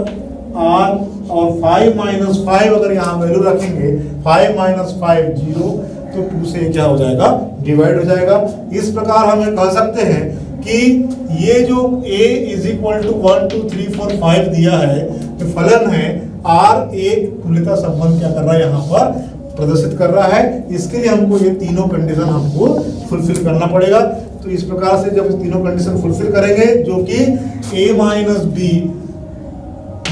5 माइनस 5 अगर यहाँ वैल्यू रखेंगे 5 माइनस 5 0, तो 2 से क्या हो जाएगा डिवाइड हो जाएगा। इस प्रकार हम कह सकते हैं कि ये जो a इज इक्वल टू 1 2 3 4 5 दिया है, तो फलन है R एक तुल्यता संबंध क्या कर रहा है यहाँ पर प्रदर्शित कर रहा है। इसके लिए हमको ये तीनों कंडीशन हमको फुलफिल करना पड़ेगा। तो इस प्रकार से जब तीनों कंडीशन फुलफिल करेंगे, जो कि a minus B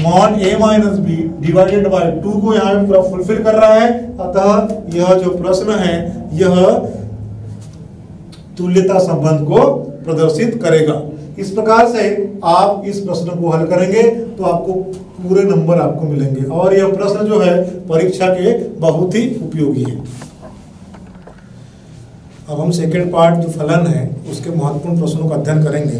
mod a minus B divided by 2 को यहाँ पे पूरा फुलफिल कर रहा है, अतः यह जो प्रश्न है यह तुल्यता संबंध को प्रदर्शित करेगा। इस प्रकार से आप इस प्रश्न को हल करेंगे तो आपको पूरे नंबर आपको मिलेंगे और यह प्रश्न जो है परीक्षा के बहुत ही उपयोगी है। अब हम सेकेंड पार्ट जो फलन है उसके महत्वपूर्ण प्रश्नों का अध्ययन करेंगे।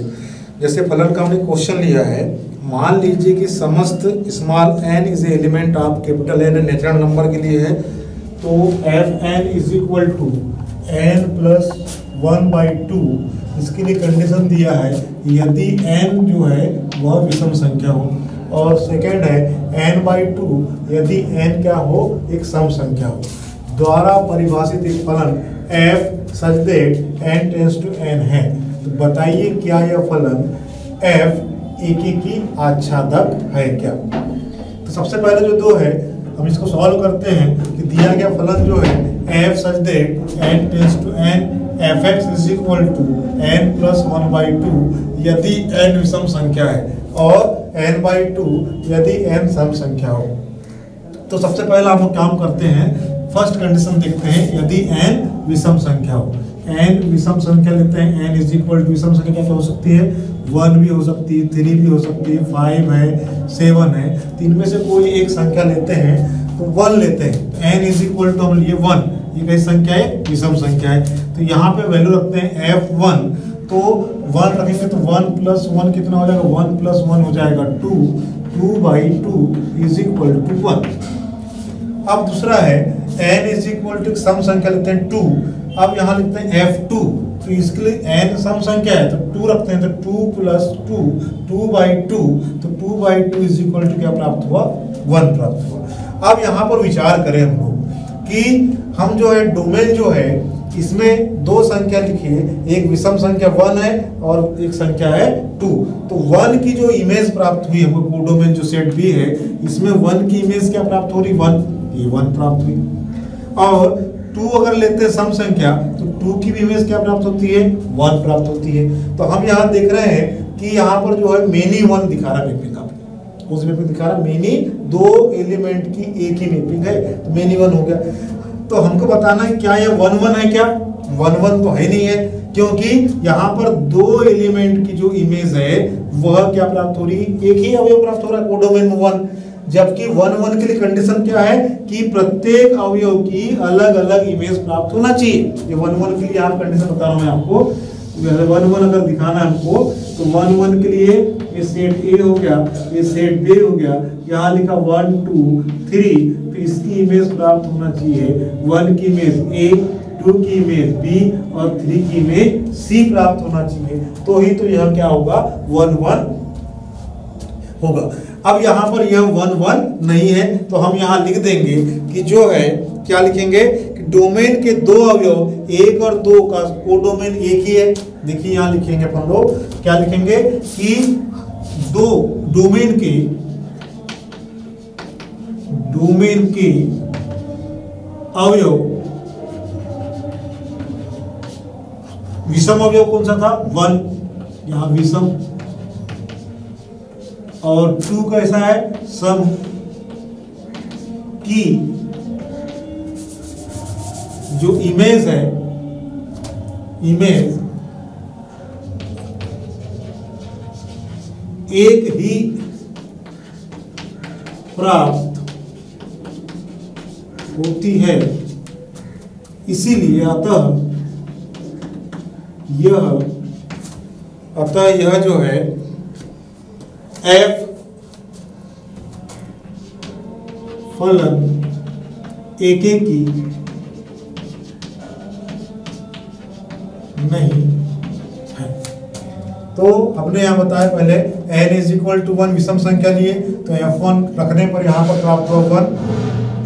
जैसे फलन का हमने क्वेश्चन लिया है, मान लीजिए कि समस्त small n is element of capital N natural number के लिए है, तो fn is equal to n plus 1/2। इसके लिए कंडीशन दिया है यदि n जो है वह विषम संख्या हो, और सेकेंड है n/2 यदि n क्या हो एक सम संख्या हो। द्वारा परिभाषित एक फलन f such that n tends to n है। तो बताइए क्या यह फलन f एक की आच्छादक है क्या। तो सबसे पहले जो दो है हम इसको सॉल्व करते हैं कि दिया गया फलन जो है f such that n tends to n fx is equal to n plus 1/2 यदि n विषम संख्या है और n/2 यदि n सम संख्या हो। तो सबसे पहले हम काम करते हैं, फर्स्ट कंडीशन देखते हैं यदि n विषम संख्या हो। n विषम संख्या लेते हैं, n इज इक्वल टू विषम संख्या क्या हो सकती है 1 भी हो सकती है, 3 भी हो सकती है, 5 है, 7 है। तो इनमें से कोई एक संख्या लेते हैं, तो 1 लेते हैं। n इज इक्वल टू हम लिए 1, ये कैसी संख्या है विषम संख्या है। तो यहाँ पे वैल्यू रखते हैं f1, तो 1 रखेंगे तो 1 प्लस 1 कितना हो जाएगा 1 प्लस 1 हो जाएगा 2, 2/2 इज इक्वल टू 1। अब दूसरा है n is equal to some संख्या लेते हैं 2। अब यहाँ लिखते हैं f2, तो इसके लिए n सम संख्या है तो 2 रखते हैं, तो 2 प्लस 2 2/2, तो 2/2 इज इक्वल टू क्या प्राप्त हुआ 1 प्राप्त हुआ। अब यहाँ पर विचार करें हम लोग कि हम जो है डोमेन जो है इसमें दो संख्या लिखिए, एक विषम संख्या 1 है और एक संख्या है 2। तो 1 की जो इमेज प्राप्त हुई हमको कोडोमेन जो सेट भी है इसमें 1 की इमेज क्या प्राप्त हो रही 1, ये 1 प्राप्त हुई। और 2 अगर लेते हैं सम संख्या तो 2 की भी इमेज क्या प्राप्त होती है 1 प्राप्त होती है। तो हम यहाँ देख रहे हैं कि यहाँ पर जो है मेनी 1 दिखा रहा है मैपिंग, आपको उस मैपिंग दिखा रहा है मेनी 2 एलिमेंट की एक ही मैपिंग है, तो मेनी 1 हो गया। तो हमको बताना है क्या ये 1 1 है क्या 1 1 तो है नहीं है, क्योंकि यहाँ पर 2 एलिमेंट की जो इमेज है वह क्या प्राप्त हो रही है एक ही अवयव प्राप्त हो रहा है कोडोमेन में 1। जबकि 1 1 के लिए कंडीशन क्या है कि प्रत्येक अवयव की अलग अलग इमेज प्राप्त होना चाहिए। ये 1 1 के लिए आप कंडीशन बता रहा हूं मैं आपको। 1 1 अगर दिखाना है हमको तो 1 1 के लिए ये सेट ए हो गया, ये सेट बी हो गया, यहाँ लिखा 1 2 3, तो इसकी इमेज प्राप्त होना चाहिए 1 की इमेज ए, 2 की इमेज बी और 3 की इमेज सी प्राप्त होना चाहिए, तो ही तो यह क्या होगा 1 1 होगा। अब यहाँ पर यह 1 1 नहीं है, तो हम यहाँ लिख देंगे कि जो है क्या लिखेंगे कि डोमेन के 2 अवयव 1 और 2 का कोडोमेन एक ही है। देखिए यहाँ लिखेंगे अपन लोग क्या लिखेंगे कि 2 डोमेन के अवयव, विषम अवयव कौन सा था 1, यहाँ विषम और 2 कैसा है, सम की जो इमेज है, इमेज एक ही प्राप्त होती है, इसीलिए अतः यह जो है f फलन एक की नहीं है। तो हमने यहाँ बताया पहले n इज इक्वल टू 1 विषम संख्या लिए, तो f1 रखने पर यहाँ पर प्राप्त हुआ 1,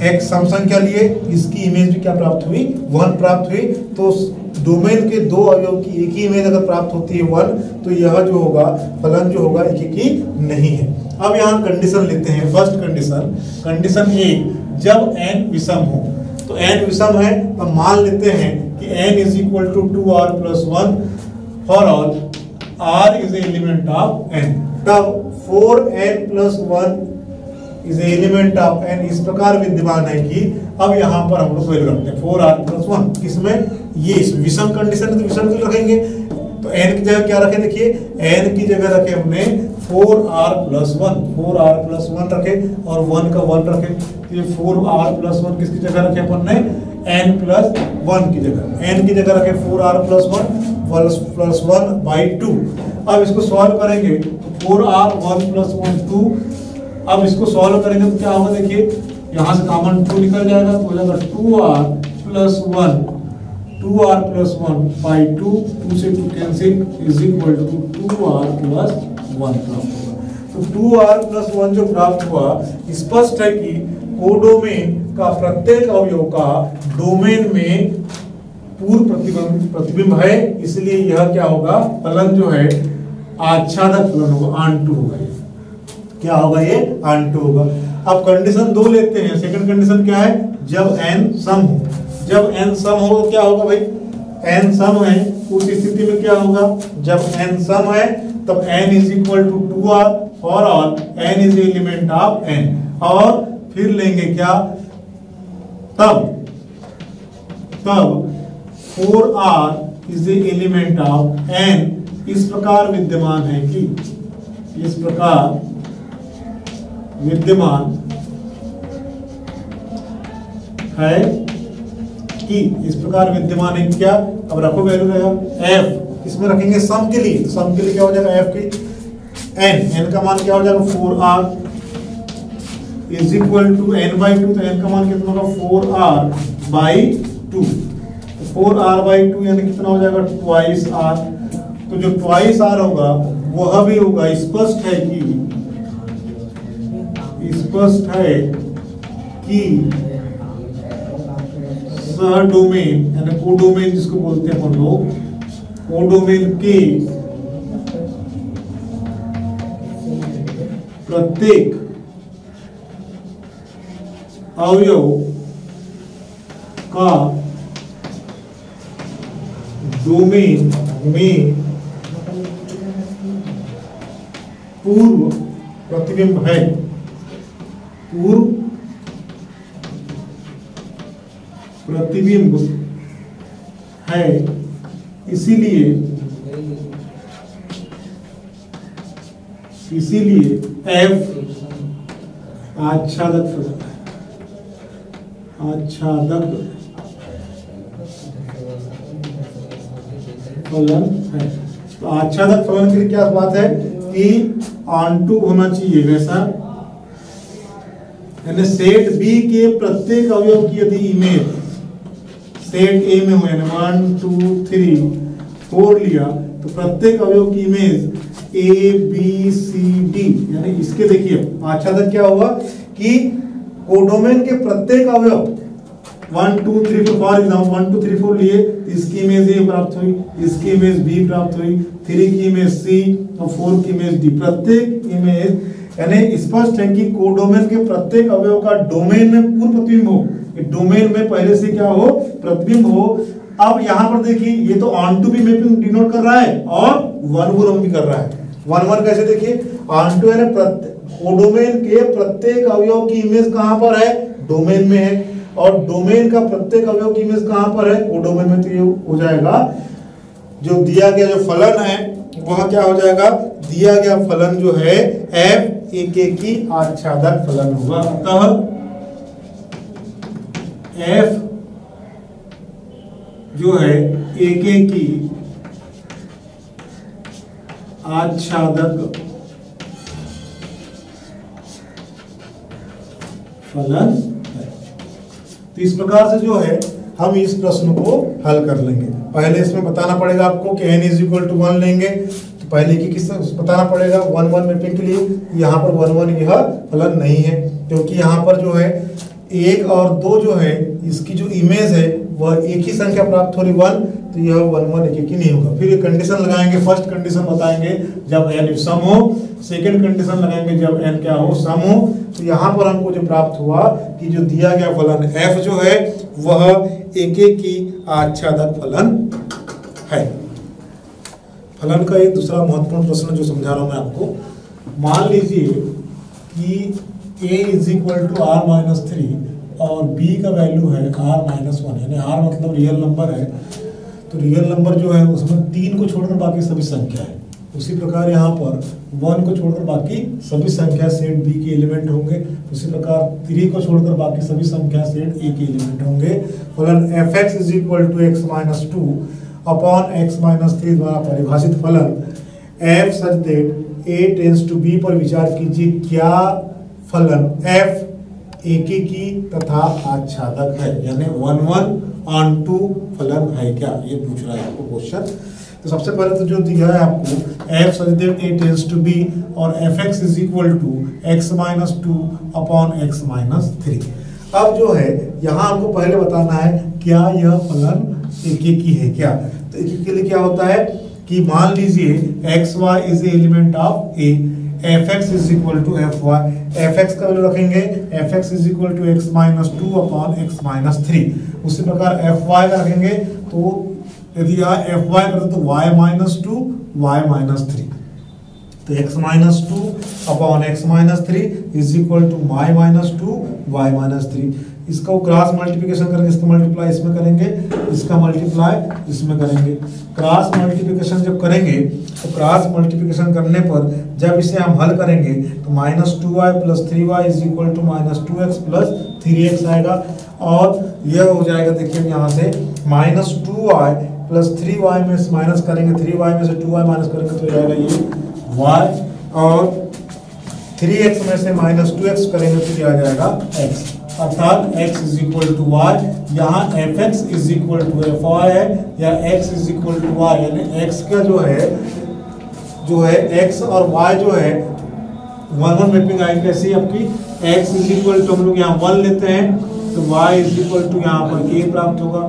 एक सम संख्या लिए, इसकी इमेज भी क्या प्राप्त हुई, 1 प्राप्त हुई। तो डोमेन के दो अवयव की एक ही इमेज अगर प्राप्त होती है 1, तो यह जो होगा फलन जो होगा एक ही नहीं है। अब यहाँ कंडीशन लेते हैं। फर्स्ट कंडीशन, कंडीशन ए, जब n विषम हो, तो n विषम है तो मान लेते हैं कि n is equal to 2r plus 1 for all r is element of n। तब 4n plus 1 is element of n इस प्रकार विद्यमान है कि अब यहाँ पर हम लोग वैल्यू रखते हैं 4r प्लस 1, किसमें, ये इस विषम कंडीशन है तो विषम वैल्यू रखेंगे। तो n की जगह क्या रखे, देखिए n की जगह रखे हमने 4r प्लस 1, 4r प्लस 1 रखे और 1 का 1 रखे। तो ये 4r प्लस 1 किसकी जगह रखे अपन ने, n प्लस 1 की जगह, n की जगह रखे 4r प्लस 1 प्लस 1 बाई 2। अब इसको सॉल्व करेंगे तो 4r 1 प्लस 1 2। अब इसको सॉल्व करेंगे तो क्या होगा, देखिए यहाँ से कॉमन 2 निकल जाएगा तो हो जाएगा 2r plus 1, 2r plus 1 by 2, 2 से 2 cancel is equal to 2r plus 1 प्राप्त होगा। तो 2r प्लस 1 जो प्राप्त हुआ, स्पष्ट है कि कोडोमेन का प्रत्येक अवयव का डोमेन में पूर्व प्रतिबिंब है, इसलिए यह क्या होगा, फलन जो है आच्छादक फलन होगा, ऑन टू होगा। क्या होगा, ये ऑन टू होगा। अब कंडीशन 2 लेते हैं। सेकंड कंडीशन क्या है, जब n सम हो, जब n सम हो क्या होगा भाई, n सम है उस स्थिति में क्या होगा, जब n सम है तब n is equal to 2r for all n is element of n। और फिर लेंगे क्या, तब 4r is element of n इस प्रकार विद्यमान है कि, इस प्रकार विद्यमान है कि, इस प्रकार विद्यमान है क्या, अब रखो वैल्यू रहेगा f, इसमें रखेंगे सम के लिए, तो सम के लिए क्या हो जाएगा f की n का मान क्या हो जाएगा 4r is equal to n by 2। तो n का मान कितना होगा 4r बाई 2, 4r बाई 2 यानी कितना हो जाएगा ट्वाइस r। तो जो ट्वाइस r होगा वह भी होगा, स्पष्ट है कि सह-डोमेन यानी कोडोमेन जिसको बोलते हैं अपन लोग, कोडोमेन के प्रत्येक अवयव का डोमेन में पूर्व प्रतिबिंब है, पूर्व प्रतिबिंब है, इसीलिए f आच्छादक फलन है, आच्छादक फलन है। तो आच्छादक फलन के लिए क्या बात है कि ऑन टू होना चाहिए वैसा, यानी सेट बी के प्रत्येक अवयव की यदि इमेज सेट ए में हो, यानी 1 2 3 4 लिया, तो प्रत्येक अवयव की image A B C D, यानी इसके देखिए आच्छादक क्या हुआ कि कोडोमेन के प्रत्येक अवयव 1 2 3 4 फॉर एग्जाम्पल 1 2 3 4 लिए, इसकी इमेज ए प्राप्त हुई, इसकी इमेज बी प्राप्त हुई, 3 की इमेज सी और 4 की इमेज डी। प्रत्येक इमेज यानी स्पष्ट है कि कोडोमेन के प्रत्येक अवयव का डोमेन में पूर्व प्रतिबिंब हो, डोमेन में पहले से क्या हो, प्रतिबिंब हो। अब यहाँ पर देखिए ये तो ऑन टू भी मैपिंग डिनोट कर रहा है और 1 1 भी कर रहा है। 1 1 कैसे देखिए, ऑन टू यानी कोडोमेन के प्रत्येक अवयव की इमेज कहां पर है, डोमेन में है, और डोमेन का प्रत्येक अवयव की इमेज कहां पर है, कोडोमेन में। तो ये हो जाएगा जो दिया गया जो फलन है वह क्या हो जाएगा, दिया गया फलन जो है f एकेकी आच्छादक फलन होगा। अतः f जो है एकेकी आच्छादक फलन है। तो इस प्रकार से जो है हम इस प्रश्न को हल कर लेंगे। पहले इसमें बताना पड़ेगा आपको कि n इज इक्वल टू 1 लेंगे, तो पहले की किस बताना पड़ेगा 1 1 मैपिंग के लिए। यहाँ पर 1 1 यह फलन नहीं है, क्योंकि यहाँ पर जो है 1 और 2 जो है इसकी जो इमेज है वह एक ही संख्या प्राप्त हो रही 1, तो यह 1 1 एक ही नहीं होगा। फिर ये कंडीशन लगाएंगे, फर्स्ट कंडीशन बताएंगे जब n सम हो, सेकंड कंडीशन लगाएंगे जब n क्या हो, सम हो। तो यहाँ पर हमको जो प्राप्त हुआ कि जो दिया गया फलन f जो है वह एकेकी आच्छादक फलन है। फलन का एक दूसरा महत्वपूर्ण प्रश्न जो समझा रहा हूं मैं आपको, मान लीजिए कि a is equal to r minus 3 और b का वैल्यू है r माइनस 1, यानी r मतलब रियल नंबर है। तो रियल नंबर जो है उसमें 3 को छोड़कर बाकी सभी संख्या है। उसी प्रकार यहाँ पर 1 को छोड़कर बाकी सभी संख्या सेट b के एलिमेंट होंगे। उसी प्रकार 3 को छोड़कर बाकी सभी संख्या सेट a के एलिमेंट होंगे। फलन fx is equal to x minus 2 upon x minus 3 द्वारा परिभाषित फलन f such that a tends to b पर विचार कीजिए। क्या फलन f एकेकी तथा आच्छादक है, यानी 1 1 ऑन टू फलन है क्या, ये पूछ रहा है आपको क्वेश्चन। तो सबसे पहले तो जो दिया है आपको f such that a tends to b और fx is equal to x minus 2 upon x minus 3। अब जो है यहाँ आपको पहले बताना है क्या यह फलन एकेकी है क्या। तो एकेकी के लिए क्या होता है कि मान लीजिए X Y is element of A, fx is equal to fy, fx का वैल्यू रखेंगे fx is equal to x minus 2 upon x minus 3। उसी प्रकार fy का रखेंगे तो यदि यहाँ fy करते तो y माइनस 2 y माइनस 3, तो x minus 2 upon x minus 3 is equal to y minus 2 y minus 3। इसका क्रॉस मल्टीप्लिकेशन करेंगे, इसका मल्टीप्लाई इसमें करेंगे, इसका मल्टीप्लाई इसमें करेंगे। क्रॉस मल्टीप्लिकेशन जब करेंगे तो क्रॉस मल्टीप्लिकेशन करने पर जब इसे हम हल करेंगे तो minus 2y plus 3y is equal to minus 2x plus 3x आएगा। और यह हो जाएगा, देखिए यहाँ से माइनस 2y प्लस 3y में से माइनस करेंगे, 3y में से 2y माइनस करेंगे तो जाएगा ये y, और 3x में से माइनस 2x करेंगे तो क्या आ जाएगा x, अर्थात x is equal to y। यहाँ fx is equal to fy है या x is equal to y, यानी x का जो है x और y जो है 1 1 मैपिंग आएगी कैसी आपकी, x इज इक्वल टू हम लोग यहाँ 1 लेते हैं तो y इज इक्वल टू यहाँ पर a प्राप्त होगा,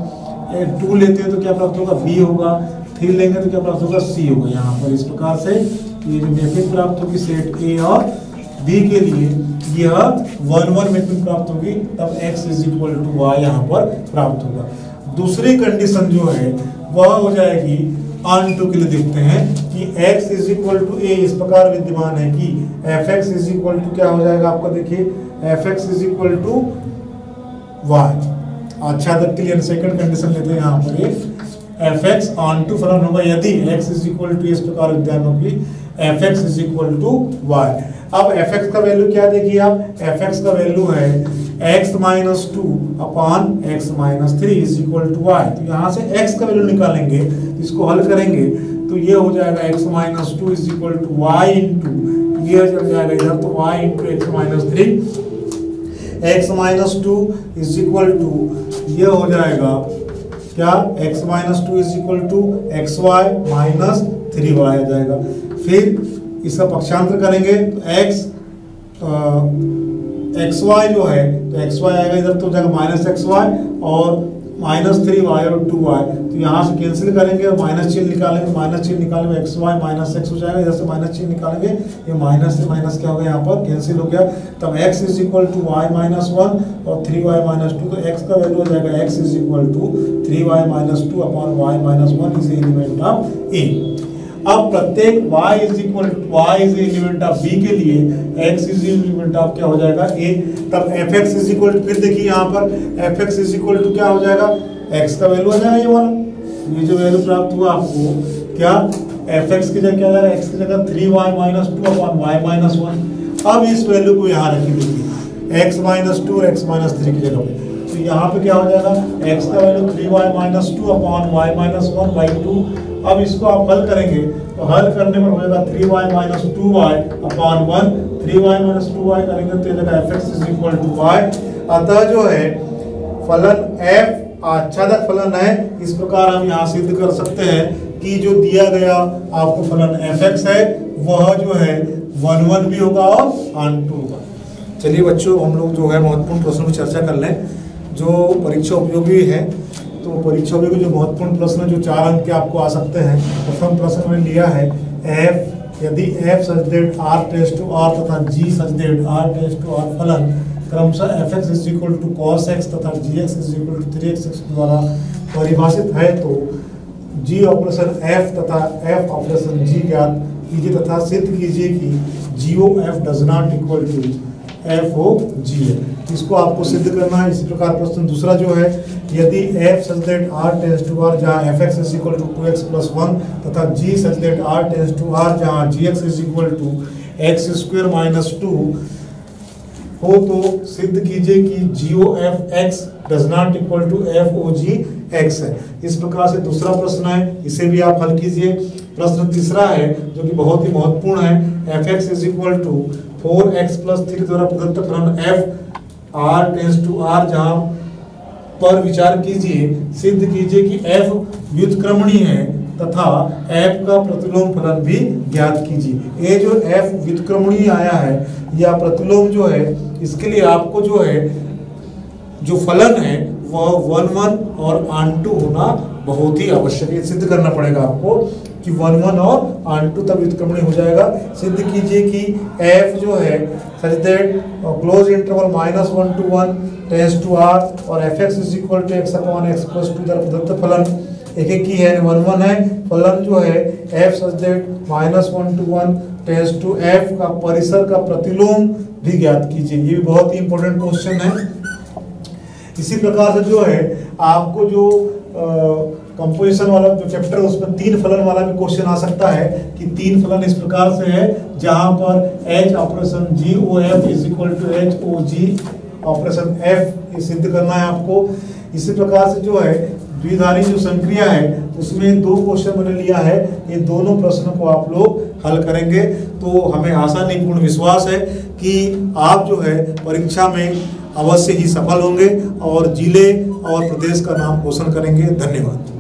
2 लेते हैं तो क्या प्राप्त होगा b होगा, 3 लेंगे तो क्या प्राप्त होगा c होगा। यहाँ पर इस प्रकार से ये जो मैपिंग प्राप्त होगी सेट a और b के लिए यह 1 1 मैपिंग प्राप्त होगी, तब x is equal to y यहाँ पर प्राप्त होगा। दूसरी कंडीशन जो है वह हो जाएगी ऑन टू के लिए, देखते हैं कि x is equal to a इस प्रकार विद्यमान है कि fx इज इक्वल टू क्या हो जाएगा आपका, देखिए fx is equal to y। आच्छादक के लिए सेकंड कंडीशन लेते हैं यहाँ पर ये fx ऑन टू फलन होगा यदि x इज इक्वल टू इस प्रकार विद्यमान होगी fx is equal to y। अब fx का वैल्यू क्या देखिए आप, fx का वैल्यू है x minus 2 upon x minus 3 is equal to y। तो यहाँ से x का वैल्यू निकालेंगे तो इसको हल करेंगे तो ये हो जाएगा x minus 2 is equal to y into, ये चल जाएगा इधर तो y into X minus 3, x minus 2 is equal to ये हो जाएगा क्या, x minus 2 is equal to X Y minus 3y आ जाएगा। फिर इसका पक्षांतर करेंगे तो एक्स वाई जो है तो एक्स वाई आएगा इधर तो हो जाएगा माइनस एक्स वाई और माइनस 3y और 2y, तो यहाँ से कैंसिल करेंगे और माइनस चिन्ह निकालेंगे, माइनस चिन्ह निकालेंगे एक्स वाई माइनस एक्स हो जाएगा, इधर से माइनस चिन्ह निकालेंगे, ये माइनस से माइनस क्या हो गया यहाँ पर कैंसिल हो गया। तब x is equal to Y minus 1 और 3y माइनस 2, तो x का वैल्यू हो जाएगा x is equal to 3y minus 2 upon y minus 1 is element of a। अब प्रत्येक y is element of b के लिए x इज एलिमेंट ऑफ क्या हो जाएगा a, तब fx इज इक्वल टू, फिर देखिए यहाँ पर fx इज इक्वल टू क्या हो जाएगा, x का वैल्यू आ जाएगा ये वाला, ये जो वैल्यू प्राप्त हुआ आपको क्या fx की जगह क्या आ जाएगा, x की जगह 3y minus 2 upon y minus 1। अब इस वैल्यू को यहाँ रखिए, देखिए x माइनस 2 और x माइनस 3 की जगह पे, तो यहाँ पे क्या हो जाएगा, x का value 3y minus 2 upon y minus 1 by 2। अब इसको आप हल करेंगे तो हल करने पर हो जाएगा 3y minus 2y upon 1, 3y minus 2y करेंगे तो ये जगह fx is equal to y। अतः जो है फलन f आच्छादक फलन है। इस प्रकार हम यहाँ सिद्ध कर सकते हैं कि जो दिया गया आपको फलन fx है वह जो है 1 1 भी होगा और ऑन 2 होगा। चलिए बच्चों, हम लोग जो है महत्वपूर्ण प्रश्नों पर चर्चा कर लें जो परीक्षा उपयोगी है। तो परीक्षा उपयोगी जो महत्वपूर्ण प्रश्न जो 4 अंक के आपको आ सकते हैं। प्रथम प्रश्न में लिया है f, यदि f such that r tends to r तथा g such that r tends to r फलन क्रमशः fx is equal to cos x तथा gx is equal to 3x द्वारा परिभाषित है तो g ऑपरेशन f तथा f ऑपरेशन g ज्ञात कीजिए तथा सिद्ध कीजिए कि GO f does not equal to FO G है। इसको आपको सिद्ध करना है। इसी प्रकार प्रश्न दूसरा जो है, यदि f such that r tends to r जहाँ fx is equal to 2x plus 1 तथा g such that r tends to r जहाँ gx is equal to x square minus 2 हो तो सिद्ध कीजिए कि GO f x does not equal to FO G x है। इस प्रकार से दूसरा प्रश्न है, इसे भी आप हल कीजिए। प्रश्न तीसरा है जो कि बहुत ही महत्वपूर्ण है, fx is equal to 4x plus 3 द्वारा प्रदत्त फलन f r tends to r जहाँ पर विचार कीजिए, सिद्ध कीजिए कि f व्युत्क्रमणीय है तथा f का प्रतिलोम फलन भी ज्ञात कीजिए। ये जो f व्युत्क्रमणीय आया है या प्रतिलोम जो है, इसके लिए आपको जो है जो फलन है वह 1 1 और ऑन 2 होना बहुत ही आवश्यक है। सिद्ध करना पड़ेगा आपको कि 1 1 और ऑन 2 तब व्युत्क्रमणीय हो जाएगा। सिद्ध कीजिए कि f जो है such that close interval -1 to 1 tends to r और fx is equal to x upon x plus 2 द्वारा प्रदत्त फलन एक एक की है 1 1 है। फलन जो है f such that -1 to 1 tends to f का परिसर का प्रतिलोम भी ज्ञात कीजिए। ये भी बहुत ही इंपॉर्टेंट क्वेश्चन है। इसी प्रकार से जो है आपको जो कंपोजिशन वाला जो चैप्टर है उसमें 3 फलन वाला भी क्वेश्चन आ सकता है कि 3 फलन इस प्रकार से है जहां पर h operation GOF is equal to HOG operation f ये सिद्ध करना है आपको। इसी प्रकार से जो है द्विधारी जो संक्रिया है उसमें 2 क्वेश्चन मैंने लिया है। ये दोनों प्रश्नों को आप लोग हल करेंगे तो हमें आशा नहीं पूर्ण विश्वास है कि आप जो है परीक्षा में अवश्य ही सफल होंगे और जिले और प्रदेश का नाम रोशन करेंगे। धन्यवाद।